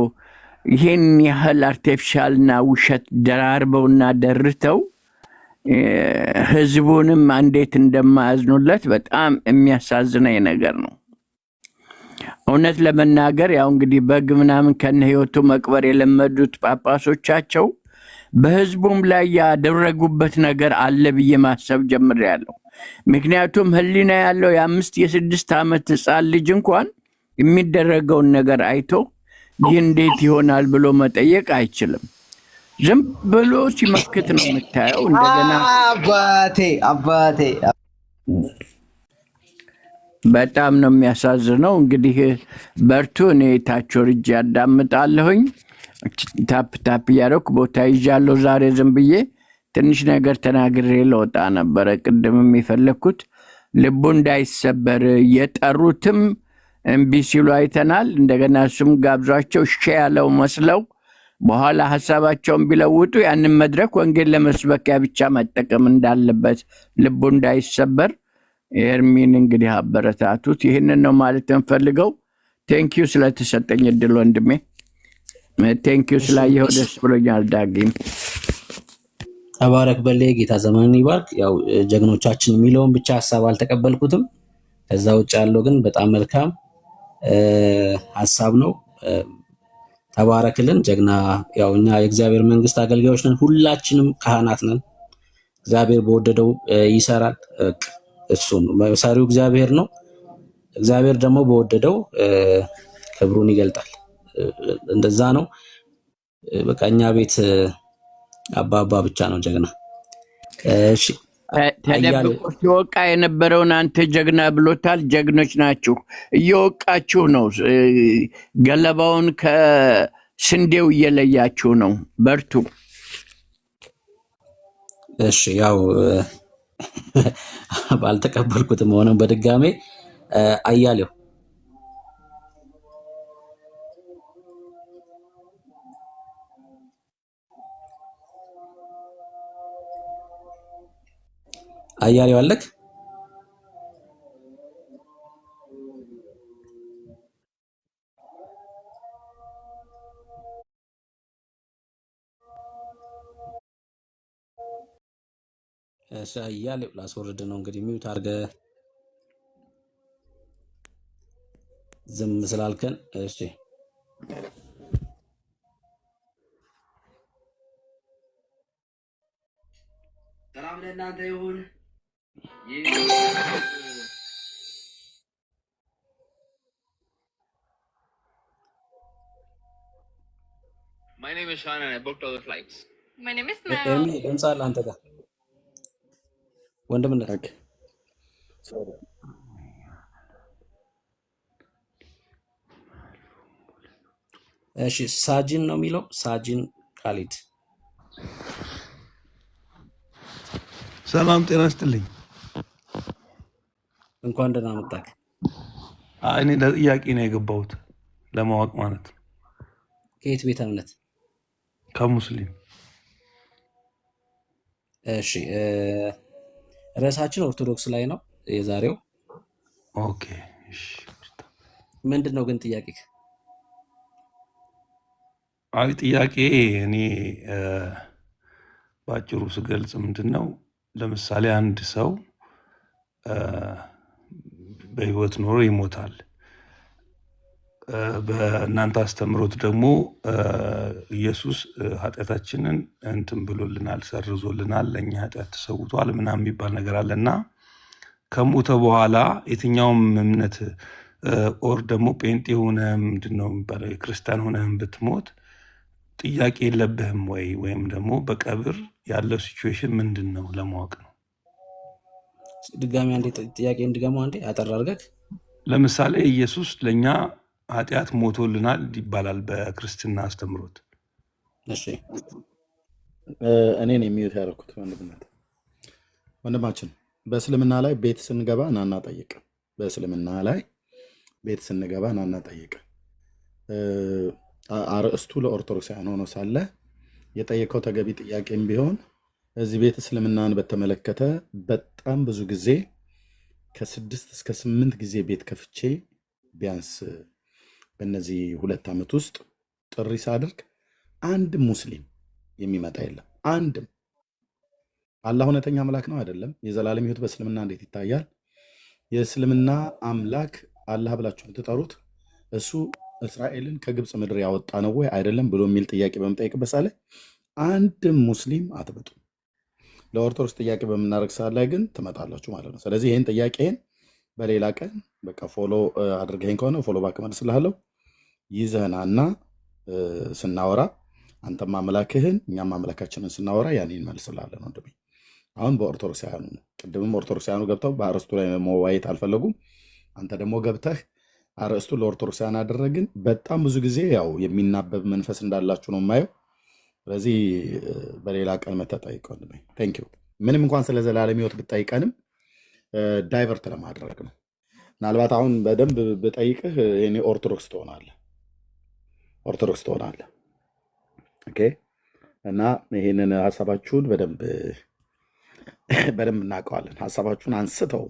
ይህን ያህል አርቲፊሻልና ውሸት ደራርበውና ደርተው ህዝቡንም እንዴት እንደማያዝኑለት በጣም የሚያሳዝነኝ ነገር ነው። እውነት ለመናገር ያው እንግዲህ በግ ምናምን ከነ ህይወቱ መቅበር የለመዱት ጳጳሶቻቸው በህዝቡም ላይ ያደረጉበት ነገር አለ ብዬ ማሰብ ጀምሬያለሁ። ምክንያቱም ህሊና ያለው የ5 የ6 ዓመት ህፃን ልጅ እንኳን የሚደረገውን ነገር አይቶ ይህ እንዴት ይሆናል ብሎ መጠየቅ አይችልም። ዝም ብሎ ሲመክት ነው የምታየው። እንደገና አባቴ በጣም ነው የሚያሳዝነው። እንግዲህ በርቱ። እኔ ታች ወርጄ ያዳምጣለሁኝ። ታፕ ታፕ እያደረኩ ቦታ ይዣለሁ። ዛሬ ዝም ብዬ ትንሽ ነገር ተናግሬ ለወጣ ነበረ። ቅድምም የፈለግኩት ልቡ እንዳይሰበር የጠሩትም እምቢ ሲሉ አይተናል። እንደገና እሱም ጋብዟቸው እሺ ያለው መስለው በኋላ ሀሳባቸውን ቢለውጡ ያንን መድረክ ወንጌል ለመስበኪያ ብቻ መጠቀም እንዳለበት ልቡ እንዳይሰበር ኤርሚን እንግዲህ አበረታቱት። ይህንን ነው ማለት እንፈልገው። ቴንኪዩ ስለተሰጠኝ እድል ወንድሜ። ቴንኪዩ ስላየኸው ደስ ብሎኛል። ዳጊም ተባረክ በላይ ጌታ ዘመንን ይባርክ። ያው ጀግኖቻችን የሚለውን ብቻ ሀሳብ አልተቀበልኩትም። ከዛ ውጭ ያለው ግን በጣም መልካም ሀሳብ ነው። ተባረክልን ጀግና። ያው እኛ የእግዚአብሔር መንግስት አገልጋዮች ነን፣ ሁላችንም ካህናት ነን። እግዚአብሔር በወደደው ይሰራል። እሱም ሰሪው እግዚአብሔር ነው። እግዚአብሔር ደግሞ በወደደው ክብሩን ይገልጣል። እንደዛ ነው። በቃ እኛ ቤት አባባ ብቻ ነው ጀግና። እሺ ተደብቆ ሲወቃ የነበረውን አንተ ጀግና ብሎታል። ጀግኖች ናችሁ፣ እየወቃችሁ ነው። ገለባውን ከስንዴው እየለያችሁ ነው። በርቱ። እሺ ያው ባልተቀበልኩትም ሆነ በድጋሜ አያሌው አለክ? እሺ አያሌው ላስወርድ ነው እንግዲህ ሚውት አድርገህ ዝም ስላልከን። እሺ ሰላም ለእናንተ ይሁን። My name is Sean and I booked all the flights. My name is ኤርሚ ድምፅ አለ አንተ ጋር ወንድምነት። እሺ ሳጂን ነው የሚለው ሳጂን ካሊድ። ሰላም ጤና ይስጥልኝ። እንኳን ደህና መጣህ። እኔ ለጥያቄ ነው የገባሁት ለማወቅ ማለት ነው። ከየት ቤተ እምነት? ከሙስሊም። እሺ ርዕሳችን ኦርቶዶክስ ላይ ነው የዛሬው። ኦኬ እሺ። ምንድን ነው ግን ጥያቄ? አይ ጥያቄ እኔ ባጭሩ ስገልጽ ምንድን ነው፣ ለምሳሌ አንድ ሰው በህይወት ኖሮ ይሞታል። በእናንተ አስተምሮት ደግሞ ኢየሱስ ኃጢአታችንን እንትን ብሎልናል፣ ሰርዞልናል፣ ለእኛ ኃጢአት ተሰውቷል ምናምን የሚባል ነገር አለና ከሞተ በኋላ የትኛውም እምነት ኦር ደግሞ ጴንጤ ሆነ ምንድን ነው የሚባለው የክርስቲያን ሆነህም ብትሞት ጥያቄ የለብህም ወይ? ወይም ደግሞ በቀብር ያለው ሲቹዌሽን ምንድን ነው ለማወቅ ነው። ድጋሚ አንዴ ጥያቄ እንድገመው አንዴ አጠር አድርገህ። ለምሳሌ ኢየሱስ ለእኛ ኃጢአት ሞቶልናል ይባላል በክርስትና አስተምሮት። እሺ እኔን የሚዩት ያደረኩት ወንድማችን በእስልምና ላይ ቤት ስንገባ ናና ጠይቅ። በእስልምና ላይ ቤት ስንገባ ናና ጠይቅ። አርእስቱ ለኦርቶዶክሳውያን ሆኖ ሳለ የጠየቀው ተገቢ ጥያቄም ቢሆን እዚህ ቤት እስልምናን በተመለከተ በጣም ብዙ ጊዜ ከ6 እስከ 8 ጊዜ ቤት ከፍቼ ቢያንስ በእነዚህ 2 ዓመት ውስጥ ጥሪ ሳደርግ አንድም ሙስሊም የሚመጣ የለም። አንድም። አላህ እውነተኛ አምላክ ነው አይደለም? የዘላለም ሕይወት በእስልምና እንዴት ይታያል? የእስልምና አምላክ አላህ ብላችሁ የምትጠሩት እሱ እስራኤልን ከግብፅ ምድር ያወጣ ነው ወይ አይደለም ብሎ የሚል ጥያቄ በምጠይቅበት ሰዓት ላይ አንድም ሙስሊም አትመጡ። ለኦርቶዶክስ ጥያቄ በምናደርግ ሰዓት ላይ ግን ትመጣላችሁ ማለት ነው። ስለዚህ ይህን ጥያቄን በሌላ ቀን በቃ ፎሎ አድርገኝ ከሆነ ፎሎ ባክ መልስልሃለሁ። ይዘህናና ስናወራ አንተም አምላክህን እኛም አምላካችንን ስናወራ ያን እንመልስልሃለን ወንድሜ። አሁን በኦርቶዶክሳውያኑ ነው። ቅድምም ኦርቶዶክሳውያኑ ገብተው በአርዕስቱ ላይ መወያየት አልፈለጉም። አንተ ደግሞ ገብተህ አርዕስቱ ለኦርቶዶክሳውያን አደረግን። በጣም ብዙ ጊዜ ያው የሚናበብ መንፈስ እንዳላችሁ ነው የማየው። ስለዚህ በሌላ ቀን መተህ ጠይቅ ወንድሜ። ቴንኪው። ምንም እንኳን ስለ ዘላለም ሕይወት ብጠይቀንም ዳይቨርት ለማድረግ ነው። ምናልባት አሁን በደንብ ብጠይቅህ እኔ ኦርቶዶክስ ትሆናለህ። ኦኬ። እና ይህንን ሀሳባችሁን በደንብ እናውቀዋለን። ሀሳባችሁን አንስተው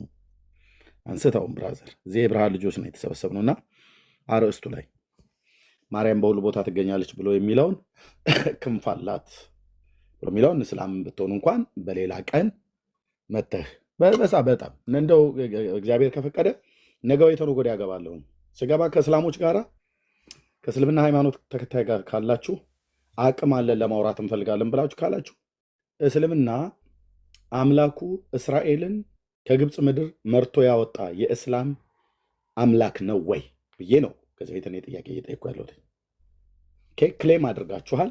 አንስተውም ብራዘር እዚህ የብርሃን ልጆች ነው የተሰበሰብነውና አርዕስቱ ላይ ማርያም በሁሉ ቦታ ትገኛለች ብሎ የሚለውን ክንፍ አላት ብሎ የሚለውን እስላም ብትሆን እንኳን በሌላ ቀን መተህ በጣም እንደው እግዚአብሔር ከፈቀደ ነገው የተነገ ወዲያ ያገባለሁ ስገባ ከእስላሞች ጋራ ከእስልምና ሃይማኖት ተከታይ ጋር ካላችሁ አቅም አለን ለማውራት እንፈልጋለን ብላችሁ ካላችሁ እስልምና አምላኩ እስራኤልን ከግብፅ ምድር መርቶ ያወጣ የእስላም አምላክ ነው ወይ ብዬ ነው ከዚህ ቤት እኔ ጥያቄ እየጠየኩ ያለሁት። ክሌም አድርጋችኋል።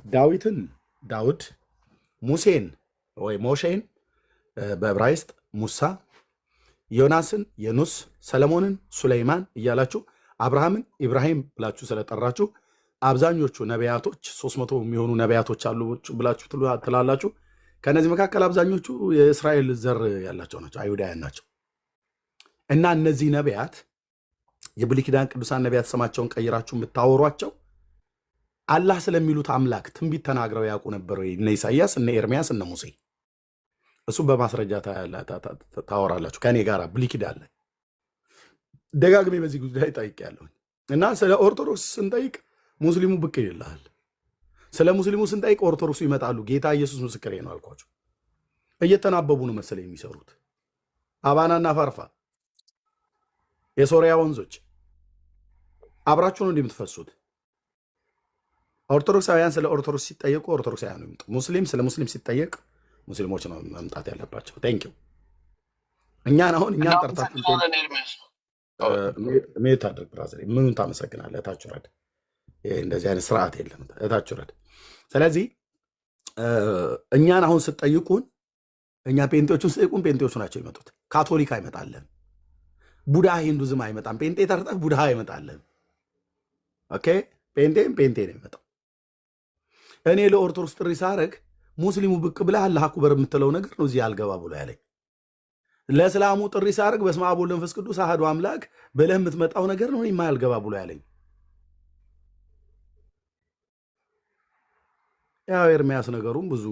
ዳዊት፣ ሙሴን ወይ ሞሼን በዕብራይስጥ ሙሳ፣ ዮናስን የኑስ፣ ሰለሞንን ሱለይማን እያላችሁ አብርሃምን ኢብራሂም ብላችሁ ስለጠራችሁ አብዛኞቹ ነቢያቶች 300 የሚሆኑ ነቢያቶች አሉ ብላችሁ ትላላችሁ። ከነዚህ መካከል አብዛኞቹ የእስራኤል ዘር ያላቸው ናቸው፣ አይሁዳውያን ናቸው። እና እነዚህ ነቢያት የብሉይ ኪዳን ቅዱሳን ነቢያት ስማቸውን ቀይራችሁ የምታወሯቸው አላህ ስለሚሉት አምላክ ትንቢት ተናግረው ያውቁ ነበር ወይ? እነ ኢሳያስ፣ እነ ኤርሚያስ፣ እነ ሙሴ እሱ በማስረጃ ታወራላችሁ ከኔ ጋር ብሉይ ኪዳን ላይ ደጋግሜ በዚህ ጉዳይ ጠይቄያለሁ። እና ስለ ኦርቶዶክስ ስንጠይቅ ሙስሊሙ ብቅ ይልሃል። ስለ ሙስሊሙ ስንጠይቅ ኦርቶዶክሱ ይመጣሉ። ጌታ ኢየሱስ ምስክሬ ነው አልኳቸው። እየተናበቡ ነው መሰለኝ የሚሰሩት። አባናና ፋርፋ የሶሪያ ወንዞች አብራችሁ ነው እንደምትፈሱት። ኦርቶዶክሳውያን ስለ ኦርቶዶክስ ሲጠየቁ ኦርቶዶክሳውያን ነው። ሙስሊም ስለ ሙስሊም ሲጠየቅ ሙስሊሞች ነው መምጣት ያለባቸው። ቴንኪው። እኛን አሁን እኛን ጠርታችሁ ሜት አድርግ ብራዘር፣ ምኑን ታመሰግናለህ? እታች ውረድ። እንደዚህ አይነት ስርዓት የለም። እታች ውረድ። ስለዚህ እኛን አሁን ስትጠይቁን እኛ ፔንቴዎቹን ስጠይቁን ፔንቴዎቹ ናቸው ይመጡት። ካቶሊክ አይመጣለን፣ ቡድሃ ሂንዱዝም አይመጣም። ፔንቴ ተርጠህ ቡድሃ አይመጣለን። ኦኬ፣ ፔንቴ ነው ይመጣው። እኔ ለኦርቶዶክስ ጥሪ ሳረግ ሙስሊሙ ብቅ ብለህ አላህ አክበር የምትለው ነገር ነው እዚህ አልገባ ብሎ ያለኝ። ለእስላሙ ጥሪ ሳረግ በስመ አብ ወወልድ ወመንፈስ ቅዱስ አሐዱ አምላክ ብለህ የምትመጣው ነገር ነው የማያልገባ ብሎ ያለኝ። ያው ኤርሚያስ ነገሩም ብዙ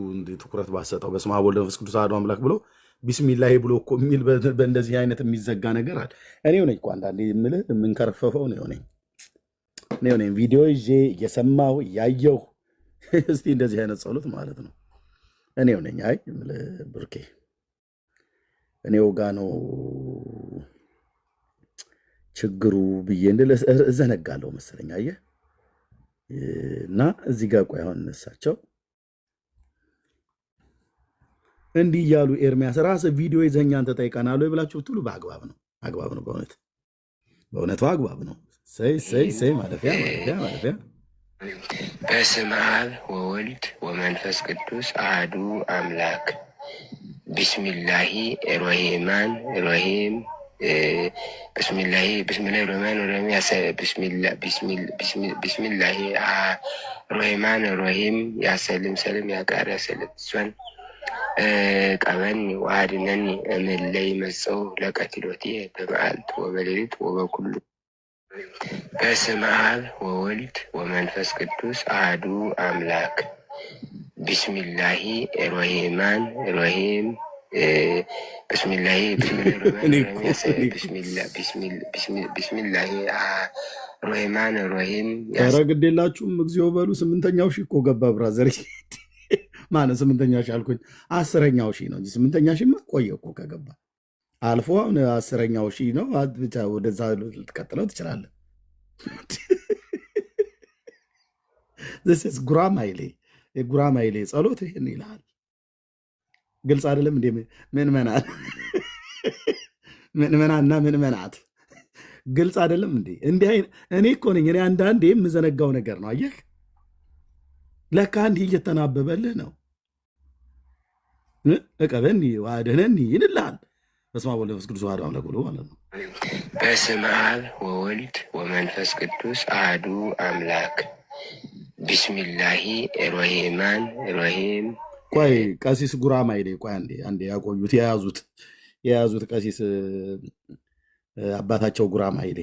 ትኩረት ባሰጠው በስመ አብ ወወልድ ወመንፈስ ቅዱስ አሐዱ አምላክ ብሎ ቢስሚላሂ ብሎ እኮ የሚል በእንደዚህ አይነት የሚዘጋ ነገር አለ። እኔው ነኝ እኮ አንዳንዴ የምልህ የምንከረፈፈው ነው ነኝ ቪዲዮ ይዤ እየሰማሁ እያየሁ እስቲ እንደዚህ አይነት ጸሎት ማለት ነው እኔው ነኝ። አይ የምልህ ብርኬ እኔው ጋ ነው ችግሩ ብዬ እንድል እዘነጋለሁ መሰለኝ። አየህ እና እዚህ ጋር ቆይ አሁን እነሳቸው እንዲህ እያሉ ኤርሚያስ ራስህ ቪዲዮ ይዘኛ አንተ ጠይቀናል ወይ ብላችሁ ብትሉ በአግባብ ነው በእውነቱ አግባብ ነው። ሰይ ማለፊያ በስመ አብ ወወልድ ወመንፈስ ቅዱስ አሐዱ አምላክ ቢስሚላሂ ሮሂማን ሮሂም ቢስሚላሂ ሮሂማን ሮሂም ቢስሚላሂ ሮሂማን ሮሂም ያሰልም ሰልም ያቃር ያሰልም ሷን ቀበኒ ወአድነኒ እምለይ መጸው ለቀትሎቴ በመዓልት ወበሌሊት ወበኩሉ በስመ አብ ወወልድ ወመንፈስ ቅዱስ አሐዱ አምላክ ቢስሚላሂ ሮሂማን ሮሂም ቢስሚላሂ ሮሂማን ሮሂም። ኧረ ግድ የላችሁም እግዚኦ በሉ። 8ኛው ሺህ እኮ ገባ ብራዘር። ማነው 8ኛ ሺህ አልኩኝ? 10ኛው ሺህ ነው እንጂ 8ኛ ሺህማ ቆየ እኮ ከገባ አልፎ አሁን 10ኛው ሺህ ነው። ብቻ ወደዛ ልትቀጥለው ትችላለህ። ጉራማይሌ የጉራማይሌ ጸሎት ይህን ይልሃል። ግልጽ አይደለም እንዴ? ምንመናና ምንመናት ግልጽ አይደለም እንዴ? እንዲህ እኔ እኮ ነኝ እኔ አንዳንዴ የምዘነጋው ነገር ነው። አየህ ለካ እንዲህ እየተናበበልህ ነው። እቀበኒ ዋድህነኒ ይልልሃል። በስመ አብ ወወልድ ወመንፈስ ቅዱስ አሐዱ አምላክ ብሎ ማለት ነው። በስመ አብ ወወልድ ወመንፈስ ቅዱስ አሐዱ አምላክ ቢስሚላሂ ሮሂማን ሮሂም። ቆይ ቀሲስ ጉራማይሌ ቆይ አንዴ ያቆዩት የያዙት ቀሲስ አባታቸው ጉራማይሌ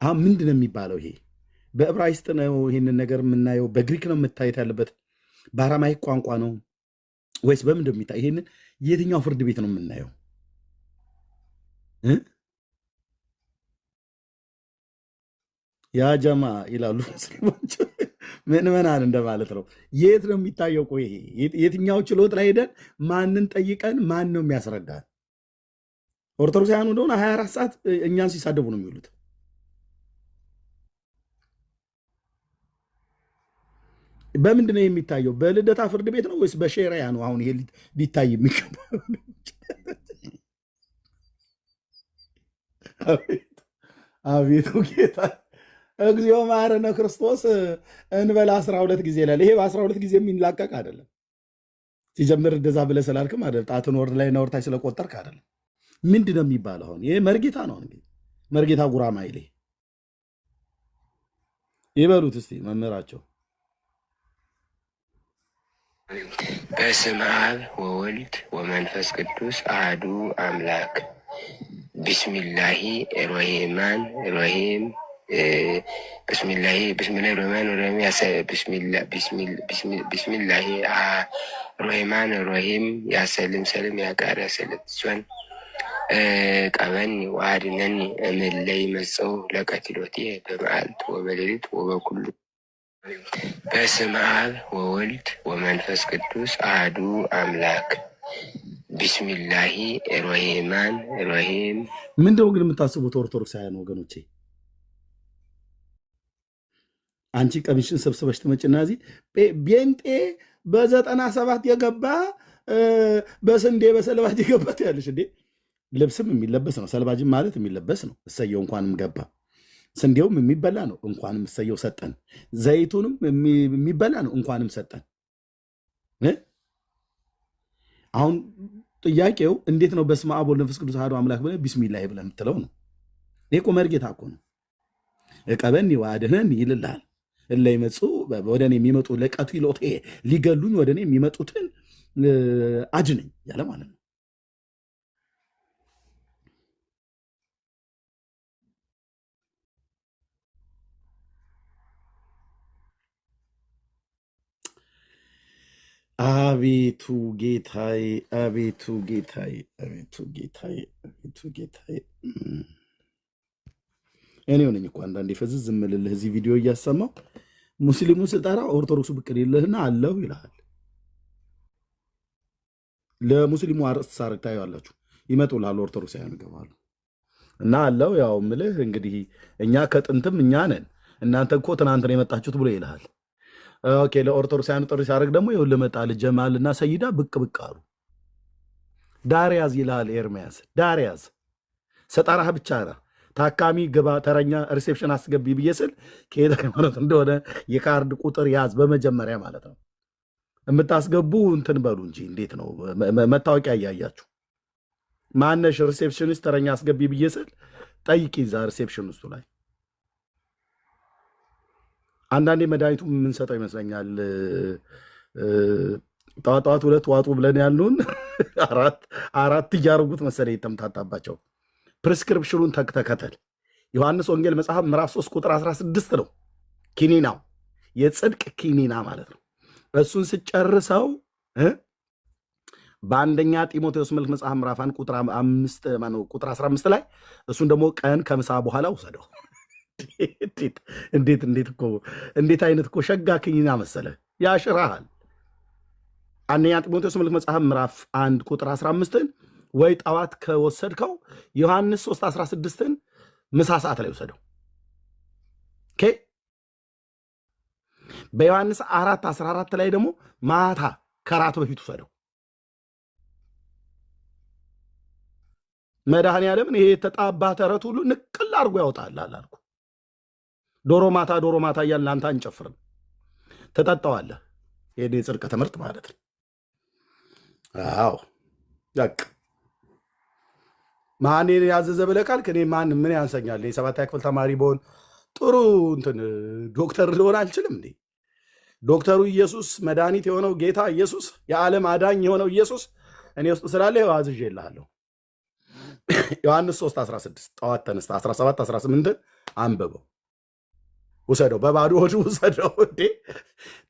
አሁን ምንድን ነው የሚባለው? ይሄ በዕብራይስጥ ነው ይህንን ነገር የምናየው? በግሪክ ነው የምታየት ያለበት? በአራማይክ ቋንቋ ነው ወይስ በምንድን ነው የሚታይ? ይህንን የትኛው ፍርድ ቤት ነው የምናየው? ያ ጀማ ይላሉ ሙስሊሞች ምዕመናን እንደማለት ነው። የት ነው የሚታየው? ቆይ የትኛው ችሎት ላይ ሄደን ማንን ጠይቀን ማን ነው የሚያስረዳን? ኦርቶዶክሳውያኑ እንደሆነ 24 ሰዓት እኛን ሲሳደቡ ነው የሚውሉት። በምንድን ነው የሚታየው? በልደታ ፍርድ ቤት ነው ወይስ በሼሪያ ነው? አሁን ይሄ ሊታይ የሚገባው አቤቱ ጌታ እግዚኦ መሐረነ ክርስቶስ እንበላ 12 ጊዜ ይላል። ይሄ በ12 ጊዜ የሚላቀቅ አይደለም። ሲጀምር እንደዛ ብለህ ስላልክም አይደለም። ጣትን ወርድ ላይ እና ወርታች ስለቆጠርክ አይደለም። ምንድን ነው የሚባለው? አሁን ይሄ መርጌታ ነው። እንግዲህ መርጌታ ጉራማይሌ ይበሉት እስቲ መምህራቸው። በስመ አብ ወወልድ ወመንፈስ ቅዱስ አሐዱ አምላክ ቢስሚላሂ ሮሂማን ሮሂም ቢስሚላሂ ሮሂማን ሮሂም ቢስሚላሂ ሮሂማን ሮሂም ያሰልም ሰልም ያቃር ያሰልት ሲሆን ቀበኒ ወአድነኒ እምለይ መጸው ለቀትሎቴ በመዓልት ወበሌሊት ወበኩሉ በስመ አብ ወወልድ ወመንፈስ ቅዱስ አሐዱ አምላክ ቢስሚላሂ ሮሂማን ሮሂም። ምንድነው ግን የምታስቡት ኦርቶዶክሳውያን ወገኖቼ? አንቺ ቀሚሽን ሰብስበሽ ትመጭና እዚህ ቤንጤ በ97 የገባ በስንዴ በሰልባጅ የገባት ያለሽ እንዴ? ልብስም የሚለበስ ነው፣ ሰልባጅም ማለት የሚለበስ ነው። እሰየው እንኳንም ገባ። ስንዴውም የሚበላ ነው፣ እንኳንም እሰየው ሰጠን። ዘይቱንም የሚበላ ነው፣ እንኳንም ሰጠን። አሁን ጥያቄው እንዴት ነው በስመ አብ ወወልድ ወመንፈስ ቅዱስ አሐዱ አምላክ ብለህ ቢስሚላህ ብለህ የምትለው ነው? ይሄ እኮ መርጌታ እኮ ነው። እቀበኒ ወአድኅነኒ ይልልሃል። እለ ይመጹ ወደ እኔ የሚመጡ ለቀትሎቴ ሊገሉኝ ወደ እኔ የሚመጡትን አድነኝ ያለ ማለት ነው። አቤቱ ጌታዬ፣ አቤቱ ጌታዬ፣ አቤቱ ጌታዬ፣ አቤቱ ጌታዬ። እኔ ሆነኝ እኮ አንዳንዴ ፈዝዝ ዝምልልህ እዚህ ቪዲዮ እያሰማው ሙስሊሙን ስጠራ ኦርቶዶክሱ ብቅ ይልህና አለው ይልሃል። ለሙስሊሙ አርዕስት ሳርግ ታየዋላችሁ። ይመጡልሃል፣ ኦርቶዶክሳውያን ይገባሉ እና አለው ያው ምልህ እንግዲህ እኛ ከጥንትም እኛ ነን፣ እናንተ እኮ ትናንት ነው የመጣችሁት ብሎ ይልሃል። ኦኬ ለኦርቶዶክሳውያን ጥሪ ሲያደርግ ደግሞ ይኸውልህ መጣልህ ጀማልና ሰይዳ ብቅ ብቅ አሉ። ዳርያዝ ይልሃል ኤርምያስ። ዳርያዝ ሰጠራህ ብቻ ና ታካሚ ግባ ተረኛ ሪሴፕሽን አስገቢ ብዬ ስል ከየት ሃይማኖት እንደሆነ የካርድ ቁጥር ያዝ በመጀመሪያ ማለት ነው። የምታስገቡ እንትን በሉ እንጂ እንዴት ነው መታወቂያ እያያችሁ ማነሽ ሪሴፕሽኒስት ተረኛ አስገቢ ብዬ ስል ጠይቂ እዛ ሪሴፕሽኒስቱ ላይ። አንዳንዴ መድኃኒቱ የምንሰጠው ይመስለኛል ጠዋት ጠዋት 2 ዋጡ ብለን ያሉን አራት እያደረጉት መሰለኝ የተምታታባቸው። ፕሪስክሪፕሽኑን ተከተል። ዮሐንስ ወንጌል መጽሐፍ ምዕራፍ 3 ቁጥር 16 ነው ኪኒናው፣ የጽድቅ ኪኒና ማለት ነው። እሱን ስጨርሰው በአንደኛ ጢሞቴዎስ መልክ መጽሐፍ ምዕራፍ 1 ቁጥር 15 ላይ እሱን ደግሞ ቀን ከምሳ በኋላ ውሰደው። እንዴት አይነት እኮ ሸጋ ኪኒና መሰለ፣ ያሽራሃል። አንደኛ ጢሞቴዎስ መልክ መጽሐፍ ምዕራፍ 1 ቁጥር 15ን ወይ ጠዋት ከወሰድከው ዮሐንስ 3:16ን ምሳ ሰዓት ላይ ወሰደው። በዮሐንስ 4:14 ላይ ደግሞ ማታ ከራት በፊት ወሰደው። መድኃኔዓለምን ይሄ የተጣባ ተረት ሁሉ ንቅል አድርጎ ያወጣል አላልኩ? ዶሮ ማታ እያልን ለአንተ አንጨፍርም፣ ትጠጣዋለህ። ይሄ የጽድቅ ትምህርት ማለት ነው። አዎ ያቅ ማን ያዘዘ ብለህ ካልክ እኔ ምን ያንሰኛል? የ7ኛ ክፍል ተማሪ በሆን ጥሩ እንትን ዶክተር ልሆን አልችልም እንዴ? ዶክተሩ ኢየሱስ መድኃኒት የሆነው ጌታ ኢየሱስ የዓለም አዳኝ የሆነው ኢየሱስ እኔ ውስጥ ስላለ አዝዤልሃለሁ። ዮሐንስ 3:16 ጠዋት ተነስተ 17 18 አንብበው ውሰደው፣ በባዶ ሆድ ውሰደው። እንዴ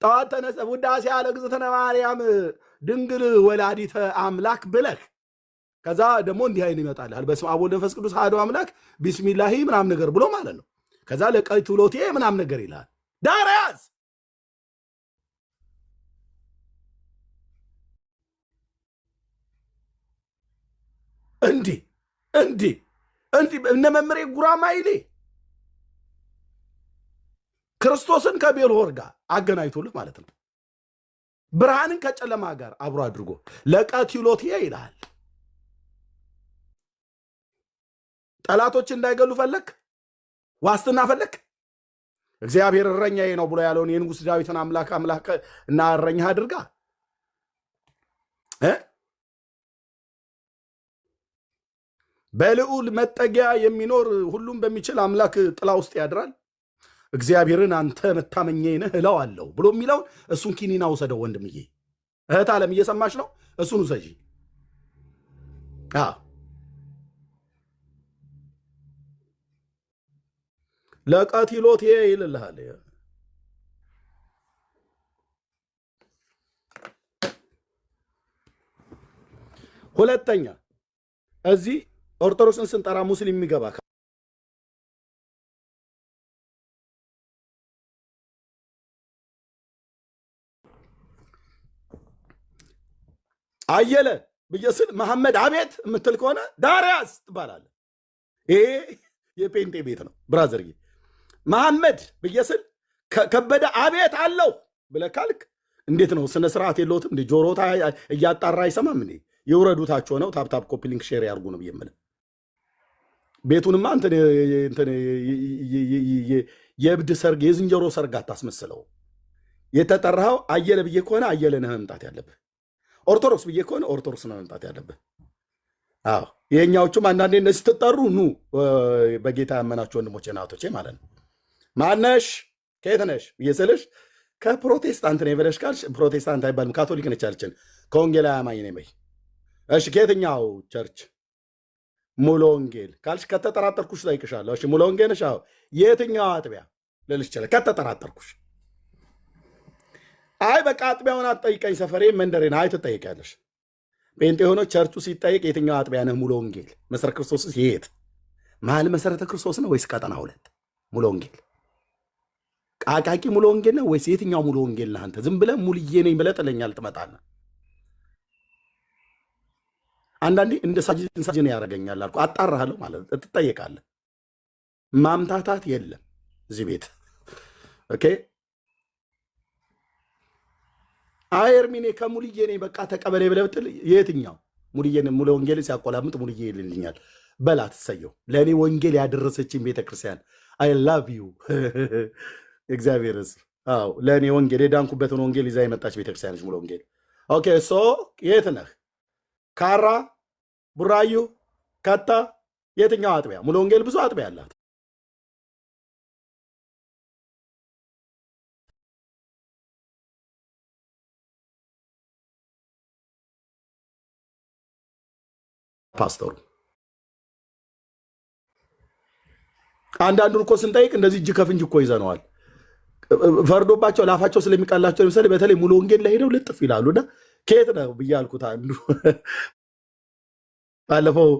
ጠዋት ተነስተ ውዳሴ ያለ እግዝእትነ ማርያም ድንግል ወላዲተ አምላክ ብለህ ከዛ ደግሞ እንዲህ አይነት ይመጣልሃል። በስመ አብ ወወልድ ወመንፈስ ቅዱስ አሐዱ አምላክ ቢስሚላሂ ምናምን ነገር ብሎ ማለት ነው። ከዛ ለቀትሎቴ ምናምን ነገር ይላል። ዳርያስ እንዲህ እነ መምሬ ጉራማይሌ ክርስቶስን ከቤልሆር ጋር አገናኝቶልህ ማለት ነው። ብርሃንን ከጨለማ ጋር አብሮ አድርጎ ለቀትሎቴ ይላል። ጠላቶች እንዳይገሉ ፈለክ፣ ዋስትና ፈለክ። እግዚአብሔር እረኛዬ ነው ብሎ ያለውን የንጉሥ ዳዊትን አምላክ እና እረኛ አድርጋ በልዑል መጠጊያ የሚኖር ሁሉም በሚችል አምላክ ጥላ ውስጥ ያድራል። እግዚአብሔርን አንተ መታመኛዬ ነህ እለዋለሁ ብሎ የሚለውን እሱን ኪኒና ውሰደው ወንድምዬ። እህት ዓለም እየሰማሽ ነው? እሱን ውሰጂ። ለቀትሎቴ ይልልሃል። ሁለተኛ እዚህ ኦርቶዶክስን ስንጠራ ሙስሊም የሚገባ አየለ ብዬ ስል መሐመድ አቤት የምትል ከሆነ ዳርያስ ትባላለህ። ይሄ የፔንጤ ቤት ነው ብራዘርዬ። መሐመድ ብዬ ስል ከበደ አቤት አለው ብለህ ካልክ እንዴት ነው? ስነ ስርዓት የለውትም እንዴ? ጆሮታ እያጣራ አይሰማም እንዴ? የውረዱታቸው ነው። ታፕታፕ ኮፒ ሊንክ ሼር ያርጉ ነው የምልህ። ቤቱንማ እንትን የእብድ ሰርግ የዝንጀሮ ሰርግ አታስመስለው። የተጠራኸው አየለ ብዬ ከሆነ አየለ ነህ መምጣት ያለብህ። ኦርቶዶክስ ብዬ ከሆነ ኦርቶዶክስ ነው መምጣት ያለብህ። አዎ የኛዎቹም አንዳንዴ እነዚህ ስትጠሩ ኑ በጌታ ያመናችሁ ወንድሞቼ ናቶቼ ማለት ነው። ማነሽ ከየት ነሽ ብዬ ስልሽ ከፕሮቴስታንት ነኝ ብለሽ ካልሽ ፕሮቴስታንት አይባልም ካቶሊክ ነች አልችን። ከወንጌላዊ አማኝ ነኝ በይ። እሺ ከየትኛው ቸርች? ሙሉ ወንጌል ካልሽ ከተጠራጠርኩሽ ጠይቅሻለሁ። እሺ ሙሉ ወንጌል ነሽ? አዎ የትኛው አጥቢያ ልልሽ ይችላል ከተጠራጠርኩሽ። አይ በቃ አጥቢያውን አትጠይቀኝ ሰፈሬ መንደሬን አይ ትጠይቂያለሽ። ጴንጤ ሆኖ ቸርቹ ሲጠይቅ የትኛው አጥቢያ ነህ? ሙሉ ወንጌል መሰረተ ክርስቶስ የት መሀል መሰረተ ክርስቶስ ነው ወይስ ቀጠና ሁለት ሙሉ ወንጌል? ቃቃቂ ሙሉ ወንጌል ነው ወይስ የትኛው ሙሉ ወንጌል ነህ አንተ? ዝም ብለህ ሙሉዬ ነኝ ብለህ ጥለኛል ትመጣለህ። አንዳንዴ እንደ ሳጅን ያደርገኛል አልኩ። አጣራሃለሁ ማለት ትጠየቃለህ። ማምታታት የለም እዚህ ቤት ኦኬ። አይ ኤርሚኔ ከሙሉዬ ነኝ በቃ ተቀበሌ ብለህ ብትል የትኛው ሙሉዬ ሙሉ ወንጌል ሲያቆላምጥ ሙሉዬ ይልልኛል በላት ሰየው። ለእኔ ወንጌል ያደረሰችኝ ቤተክርስቲያን አይ ላቭ ዩ እግዚአብሔር ሕዝብ። አዎ ለእኔ ወንጌል የዳንኩበትን ወንጌል ይዛ የመጣች ቤተክርስቲያን ነች ሙሉ ወንጌል። ኦኬ ሶ የት ነህ? ካራ፣ ቡራዩ፣ ከታ የትኛው አጥቢያ? ሙሉ ወንጌል ብዙ አጥቢያ አላት። ፓስተሩ አንዳንዱን እኮ ስንጠይቅ እንደዚህ እጅ ከፍንጅ እኮ ይዘነዋል። ፈርዶባቸው ላፋቸው ስለሚቃላቸው ለምሳሌ በተለይ ሙሉ ወንጌል ላይ ሄደው ልጥፍ ይላሉና ከየት ነው ብዬ አልኩት። አንዱ ባለፈው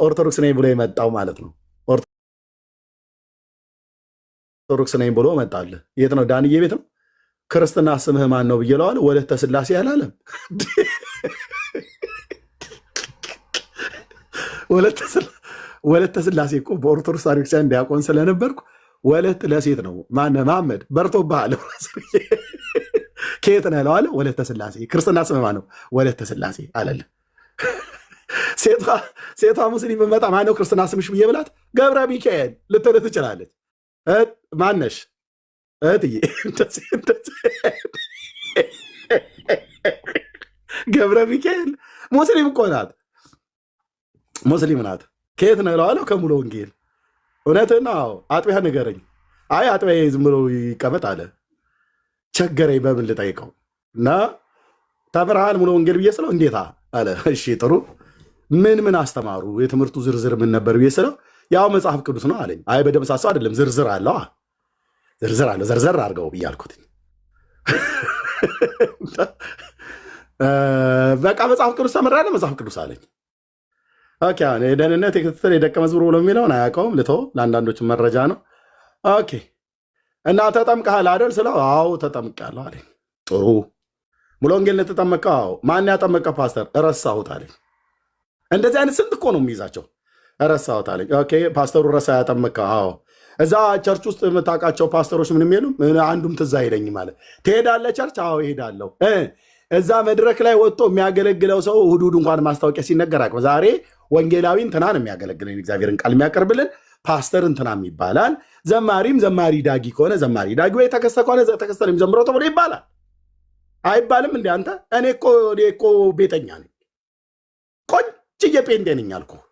ኦርቶዶክስ ነኝ ብሎ የመጣው ማለት ነው። ኦርቶዶክስ ነኝ ብሎ መጣለ። የት ነው? ዳንዬ ቤት ነው። ክርስትና ስምህ ማን ነው ብዬ ለዋለ ወለተ ስላሴ አላለም። ወለተ ስላሴ እኮ በኦርቶዶክስ ቤተክርስቲያን ዲያቆን ስለነበርኩ ወለት ለሴት ነው። ማነህ? መሐመድ በርቶብሃል። ከየት ነህ እለዋለሁ። ወለተ ስላሴ። ክርስትና ስምህ ማን ነው? ወለተ ስላሴ አለለ። ሴቷ ሙስሊም ብመጣ ማነው ክርስትና ስምሽ ብዬ ብላት ገብረ ሚካኤል ልትልህ ትችላለች። ማነሽ እህትዬ? ገብረ ሚካኤል ሙስሊም እኮ ናት፣ ሙስሊም ናት። ከየት ነው እለዋለሁ። ከሙሉ ወንጌል። እውነትህን ነው። አጥቢያ ንገረኝ። አይ አጥቢያ ዝም ብሎ ይቀመጥ አለ። ቸገረኝ በምን ልጠይቀው እና ተምረሃል ሙሉ ወንጌል ብዬ ስለው እንዴታ አለ። እሺ ጥሩ ምን አስተማሩ? የትምህርቱ ዝርዝር ምን ነበር ብዬ ስለው ያው መጽሐፍ ቅዱስ ነው አለኝ። አይ በደምሳሳው አይደለም ዝርዝር አለው። ዝርዝር አለ ዘርዘር አድርገው ብዬ አልኩት። በቃ መጽሐፍ ቅዱስ ተምራለህ? መጽሐፍ ቅዱስ አለኝ። ኦኬ አሁን የደህንነት የክትትል የደቀ መዝሙር ብሎ የሚለውን አያውቀውም። ልቶ ለአንዳንዶች መረጃ ነው። ኦኬ እና ተጠምቀሃል አይደል ስለው አዎ ተጠምቄያለሁ አለኝ። ጥሩ ሙሉ ወንጌል ነው የተጠመቀው? አዎ። ማን ያጠመቀ ፓስተር? እረሳሁት አለኝ። እንደዚህ አይነት ስንት እኮ ነው የሚይዛቸው። እረሳሁት አለኝ። ኦኬ ፓስተሩ ረሳ ያጠመቀው? አዎ። እዛ ቸርች ውስጥ የምታውቃቸው ፓስተሮች ምንም የሉም? አንዱም ትዝ አይለኝም አለ። ትሄዳለህ ቸርች? አዎ እሄዳለሁ። እዛ መድረክ ላይ ወጥቶ የሚያገለግለው ሰው እሑድ እሑድ እንኳን ማስታወቂያ ሲነገር አቅም ዛሬ ወንጌላዊ እንትና ነው የሚያገለግለን እግዚአብሔርን ቃል የሚያቀርብልን ፓስተር እንትናም ይባላል። ዘማሪም ዘማሪ ዳጊ ከሆነ ዘማሪ ዳጊ ወይ ተከስተ ከሆነ ተከስተ ነው የሚዘምረው ተብሎ ይባላል። አይባልም እንደ አንተ? እኔ እኮ ቤተኛ ነኝ፣ ቆንጅዬ ጴንጤ ነኝ አልኩህ።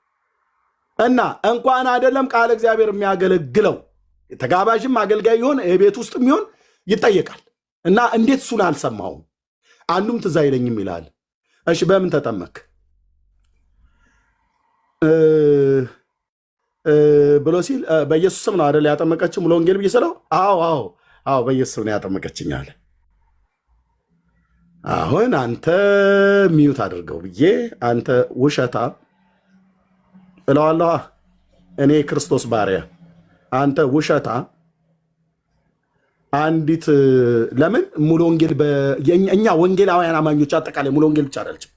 እና እንኳን አይደለም ቃል እግዚአብሔር የሚያገለግለው ተጋባዥም አገልጋይ ይሆን የቤት ውስጥ የሚሆን ይጠየቃል። እና እንዴት እሱን አልሰማሁም? አንዱም ትዝ አይለኝም ይላል። እሺ በምን ተጠመክ ብሎ ሲል በኢየሱስ ስም ነው አይደል ያጠመቀችው ሙሉ ወንጌል ብዬ ስለው አዎ በኢየሱስ ስም ነው ያጠመቀችኝ አለ። አሁን አንተ ሚዩት አድርገው ብዬ አንተ ውሸታ እለዋለሁ። እኔ ክርስቶስ ባሪያ አንተ ውሸታ። አንዲት ለምን ሙሉ ወንጌል እኛ ወንጌላውያን አማኞች አጠቃላይ ሙሉ ወንጌል ብቻ አይደለም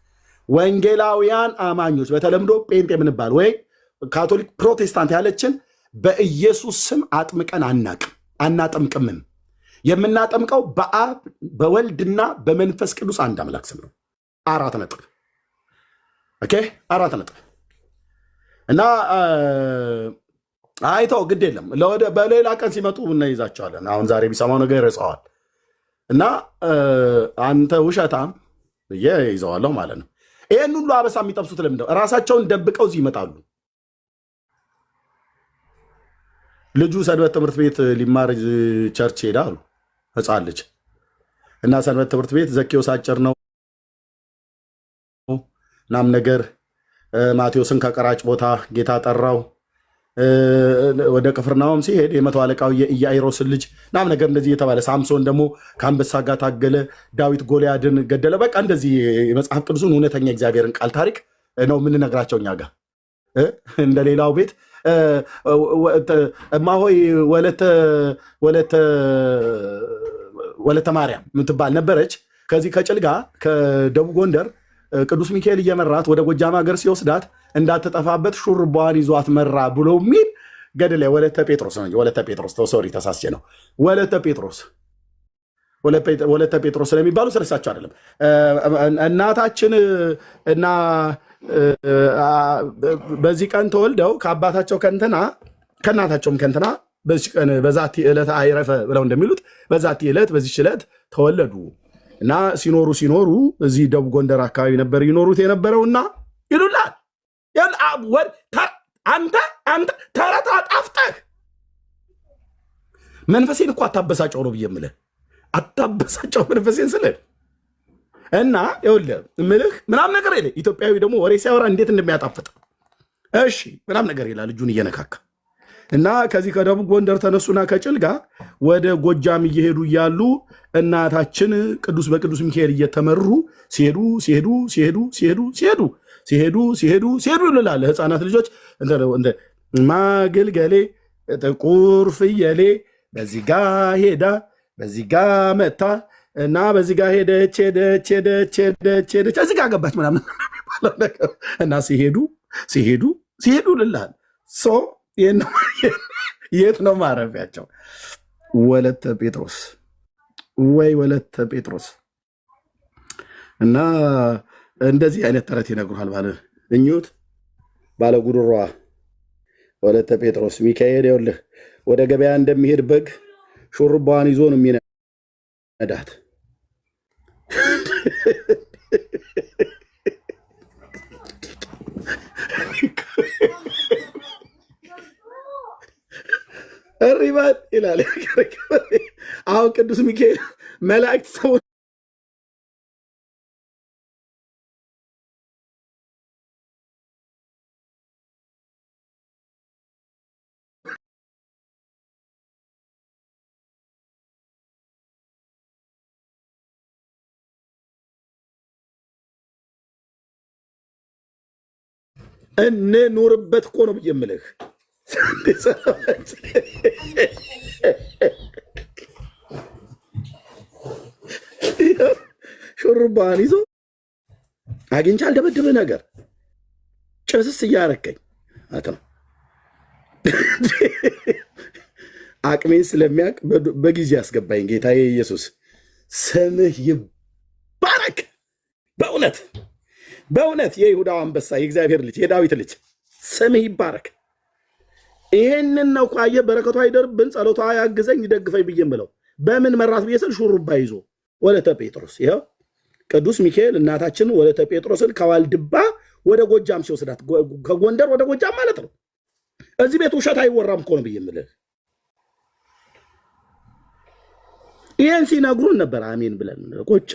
ወንጌላውያን አማኞች በተለምዶ ጴንጤ የምንባል ወይ ካቶሊክ ፕሮቴስታንት ያለችን በኢየሱስ ስም አጥምቀን አናጠምቅምም። የምናጠምቀው በአብ በወልድና በመንፈስ ቅዱስ አንድ አምላክ ስም ነው። 4 ነጥብ። ኦኬ 4 ነጥብ። እና አይተው ግድ የለም በሌላ ቀን ሲመጡ እናይዛቸዋለን። አሁን ዛሬ ቢሰማው ነገር ይረጸዋል። እና አንተ ውሸታም ብዬ ይዘዋለሁ ማለት ነው። ይህን ሁሉ አበሳ የሚጠብሱት ለምንድነው? ራሳቸውን ደብቀው እዚህ ይመጣሉ። ልጁ ሰንበት ትምህርት ቤት ሊማር ቸርች ሄዳ አሉ ህፃን ልጅ እና ሰንበት ትምህርት ቤት ዘኬዎስ አጭር ነው ናም ነገር ማቴዎስን ከቀራጭ ቦታ ጌታ ጠራው። ወደ ቅፍርናሆም ሲሄድ የመቶ አለቃው የኢያኢሮስን ልጅ ናም ነገር እንደዚህ የተባለ ሳምሶን ደግሞ ከአንበሳ ጋር ታገለ፣ ዳዊት ጎልያድን ገደለ። በቃ እንደዚህ የመጽሐፍ ቅዱስን እውነተኛ እግዚአብሔርን ቃል ታሪክ ነው የምንነግራቸው እኛ ጋር እንደሌላው ቤት እማሆይ ወለተ ማርያም የምትባል ነበረች። ከዚህ ከጭልጋ ከደቡብ ጎንደር ቅዱስ ሚካኤል እየመራት ወደ ጎጃም ሀገር ሲወስዳት እንዳትጠፋበት ሹርባዋን ይዟት መራ ብሎ የሚል ገድል ላይ ወለተ ጴጥሮስ ነው። ወለተ ጴጥሮስ ሶሪ ተሳስቼ ነው። ወለተ ጴጥሮስ ስለሚባሉ ስለሳቸው አይደለም። እናታችን እና በዚህ ቀን ተወልደው ከአባታቸው ከእናታቸውም ከንትና በዛቲ ዕለት አይረፈ ብለው እንደሚሉት በዛቲ ዕለት በዚች ዕለት ተወለዱ እና ሲኖሩ እዚህ ደቡብ ጎንደር አካባቢ ነበር ይኖሩት የነበረውና ይሉላል። አንተ ተረት አጣፍጠህ መንፈሴን እኮ አታበሳጨው ነው ብዬ የምልህ። አታበሳጨው መንፈሴን ስልህ እና ይኸውልህ ምልህ ምናምን ነገር የለ። ኢትዮጵያዊ ደግሞ ወሬ ሲያወራ እንዴት እንደሚያጣፍጥ እሺ ምናምን ነገር ይላል እጁን እየነካካ እና ከዚህ ከደቡብ ጎንደር ተነሱና ከጭልጋ ወደ ጎጃም እየሄዱ እያሉ እናታችን በቅዱስ ሚካኤል እየተመሩ ሲሄዱ ይልላል። ህፃናት ልጆች ማግልገሌ ጥቁር ፍየሌ በዚህ ጋ ሄዳ በዚህ ጋ መታ እና በዚህ ጋ ሄደች እዚህ ጋ ገባች ምናምን እና ሲሄዱ ልላል የት ነው ማረፊያቸው? ወለተ ጴጥሮስ እና እንደዚህ አይነት ተረት ይነግሩሃል። እኙት ባለጉድሯ ወለተ ጴጥሮስ ሚካኤል ይኸውልህ ወደ ገበያ እንደሚሄድ በግ ሹርባዋን ይዞ ነው የሚነዳት። እሪባት ይላል። አሁን ቅዱስ ሚካኤል መላእክት ሰው እንኑርበት እኮ ነው ብዬ የምልህ። ሹሩባን ይዞ አግኝቼ አልደበድብህ ነገር ጭስስ እያረከኝ ነው። አቅሜን ስለሚያውቅ በጊዜ ያስገባኝ ጌታዬ ኢየሱስ ስምህ ይባረክ። በእውነት በእውነት የይሁዳው አንበሳ የእግዚአብሔር ልጅ የዳዊት ልጅ ስምህ ይባረክ። ይሄንን ነው ኳየ በረከቷ አይደርብን ጸሎቷ ያግዘኝ ይደግፈኝ ብዬ የምለው በምን መራት ብዬ ስል ሹሩባ ይዞ ወለተ ጴጥሮስ ይኸው ቅዱስ ሚካኤል እናታችን ወለተ ጴጥሮስን ከዋልድባ ወደ ጎጃም ሲወስዳት ከጎንደር ወደ ጎጃም ማለት ነው። እዚህ ቤት ውሸት አይወራም እኮ ነው ብዬ የምልህ። ይህን ሲነግሩን ነበር አሜን ብለን ቁጭ።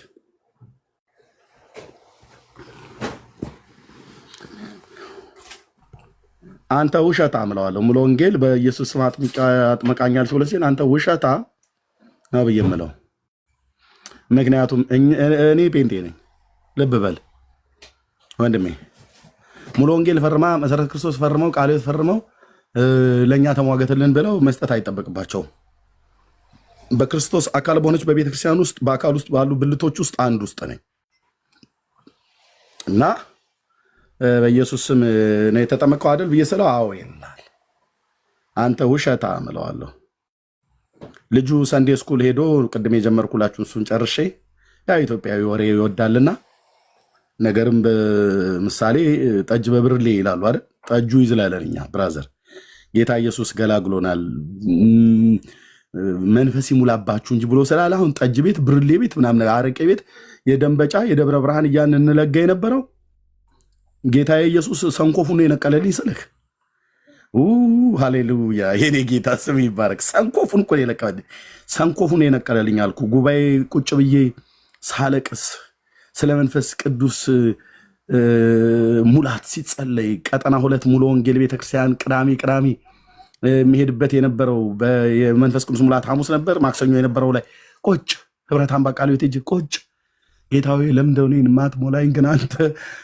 አንተ ውሸታ እምለዋለሁ። ሙሉ ወንጌል በኢየሱስ ስም አጥመቃኛል ሲል ሲል አንተ ውሸታ ነው ብዬ የምለው። ምክንያቱም እኔ ጴንጤ ነኝ። ልብ በል ወንድሜ። ሙሉ ወንጌል ፈርማ መሰረት ክርስቶስ ፈርመው ቃልዮት ፈርመው ለእኛ ተሟገትልን ብለው መስጠት አይጠበቅባቸውም። በክርስቶስ አካል በሆነች በቤተ ክርስቲያን ውስጥ በአካል ውስጥ ባሉ ብልቶች ውስጥ አንድ ውስጥ ነኝ እና በኢየሱስ ስም ነው የተጠመቀው አይደል ብዬ ስለው አዎ ይላል። አንተ ውሸታ እምለዋለሁ። ልጁ ሰንዴ ስኩል ሄዶ ቅድም የጀመርኩላችሁ እሱን ጨርሼ ያ ኢትዮጵያዊ ወሬ ይወዳልና ነገርም በምሳሌ ጠጅ በብርሌ ይላሉ አይደል? ጠጁ ይዝላለኛ ብራዘር። ጌታ ኢየሱስ ገላግሎናል። መንፈስ ይሙላባችሁ እንጂ ብሎ ስላለ አሁን ጠጅ ቤት ብርሌ ቤት ምናምን አረቄ ቤት የደንበጫ የደብረ ብርሃን እያን እንለጋ የነበረው ጌታ ኢየሱስ ሰንኮፉን የነቀለልኝ ስልህ ሃሌሉያ የኔ ጌታ ስም ይባረክ። ሰንኮፉን እኮ የነቀለልኝ ሰንኮፉን የነቀለልኝ አልኩ። ጉባኤ ቁጭ ብዬ ሳለቅስ ስለ መንፈስ ቅዱስ ሙላት ሲጸለይ ቀጠና 2 ሙሉ ወንጌል ቤተክርስቲያን ቅዳሜ የሚሄድበት የነበረው የመንፈስ ቅዱስ ሙላት ሐሙስ ነበር። ማክሰኞ የነበረው ላይ ቁጭ ህብረት አምባ ቃለ ሕይወት ሄጄ ቁጭ ጌታዊ ለምንድነው እኔን ማትሞላኝ? ግን አንተ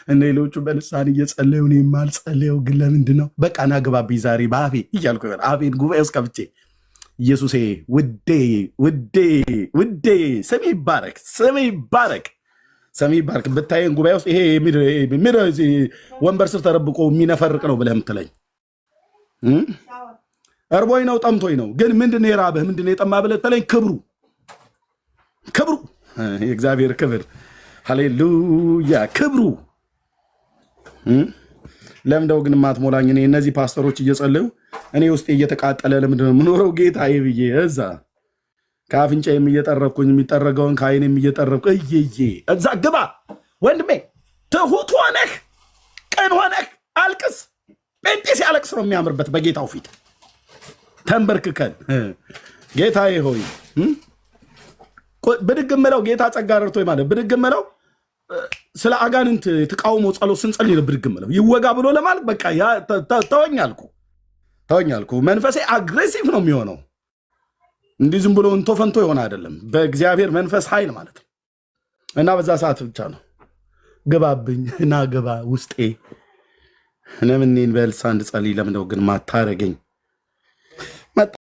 እነ ሌሎቹ በልሳን እየጸለዩ እኔ የማልጸለየው ግን ለምንድን ነው? በቃ ና ግባብኝ ዛሬ በአፌ እያልኩ ይሆን አፌን ጉባኤ ውስጥ ከፍቼ ኢየሱሴ ውዴ ውዴ ውዴ ስሜ ይባረክ ስሜ ይባረክ ስሜ ይባረክ። ብታየን ጉባኤ ውስጥ ይሄ ወንበር ስር ተረብቆ የሚነፈርቅ ነው ብለህ የምትለኝ እርቦኝ ነው ጠምቶኝ ነው። ግን ምንድን ነው የራበህ ምንድን ነው የጠማ ብለህ ትለኝ ክብሩ የእግዚአብሔር ክብር ሃሌሉያ ክብሩ ለምደው ግን ማትሞላኝ እኔ እነዚህ ፓስተሮች እየጸለዩ እኔ ውስጤ እየተቃጠለ ለምንድን ነው የምኖረው ጌታዬ ብዬ እዛ ከአፍንጫዬም እየጠረብኩኝ የሚጠረገውን ከዓይኔም እየጠረብኩ እዛ ግባ ወንድሜ። ትሁት ሆነህ ቅን ሆነህ አልቅስ። ጴንጤ ሲያለቅስ ነው የሚያምርበት በጌታው ፊት ተንበርክከን ጌታዬ ሆይ ብድግ እምለው ጌታ ጸጋ ረድቶኝ ማለት ብድግ እምለው ስለ አጋንንት ተቃውሞ ጸሎት ስንጸልይ ነው ብድግ እምለው ይወጋ ብሎ ለማለት በቃ ተወኝ አልኩ። መንፈሴ አግሬሲቭ ነው የሚሆነው እንዲህ ዝም ብሎ እንቶ ፈንቶ የሆነ አይደለም፣ በእግዚአብሔር መንፈስ ኃይል ማለት ነው። እና በዛ ሰዓት ብቻ ነው ግባብኝ እና ግባ ውስጤ ለምን በልሳን እንድጸልይ ለምነው ግን ማታረገኝ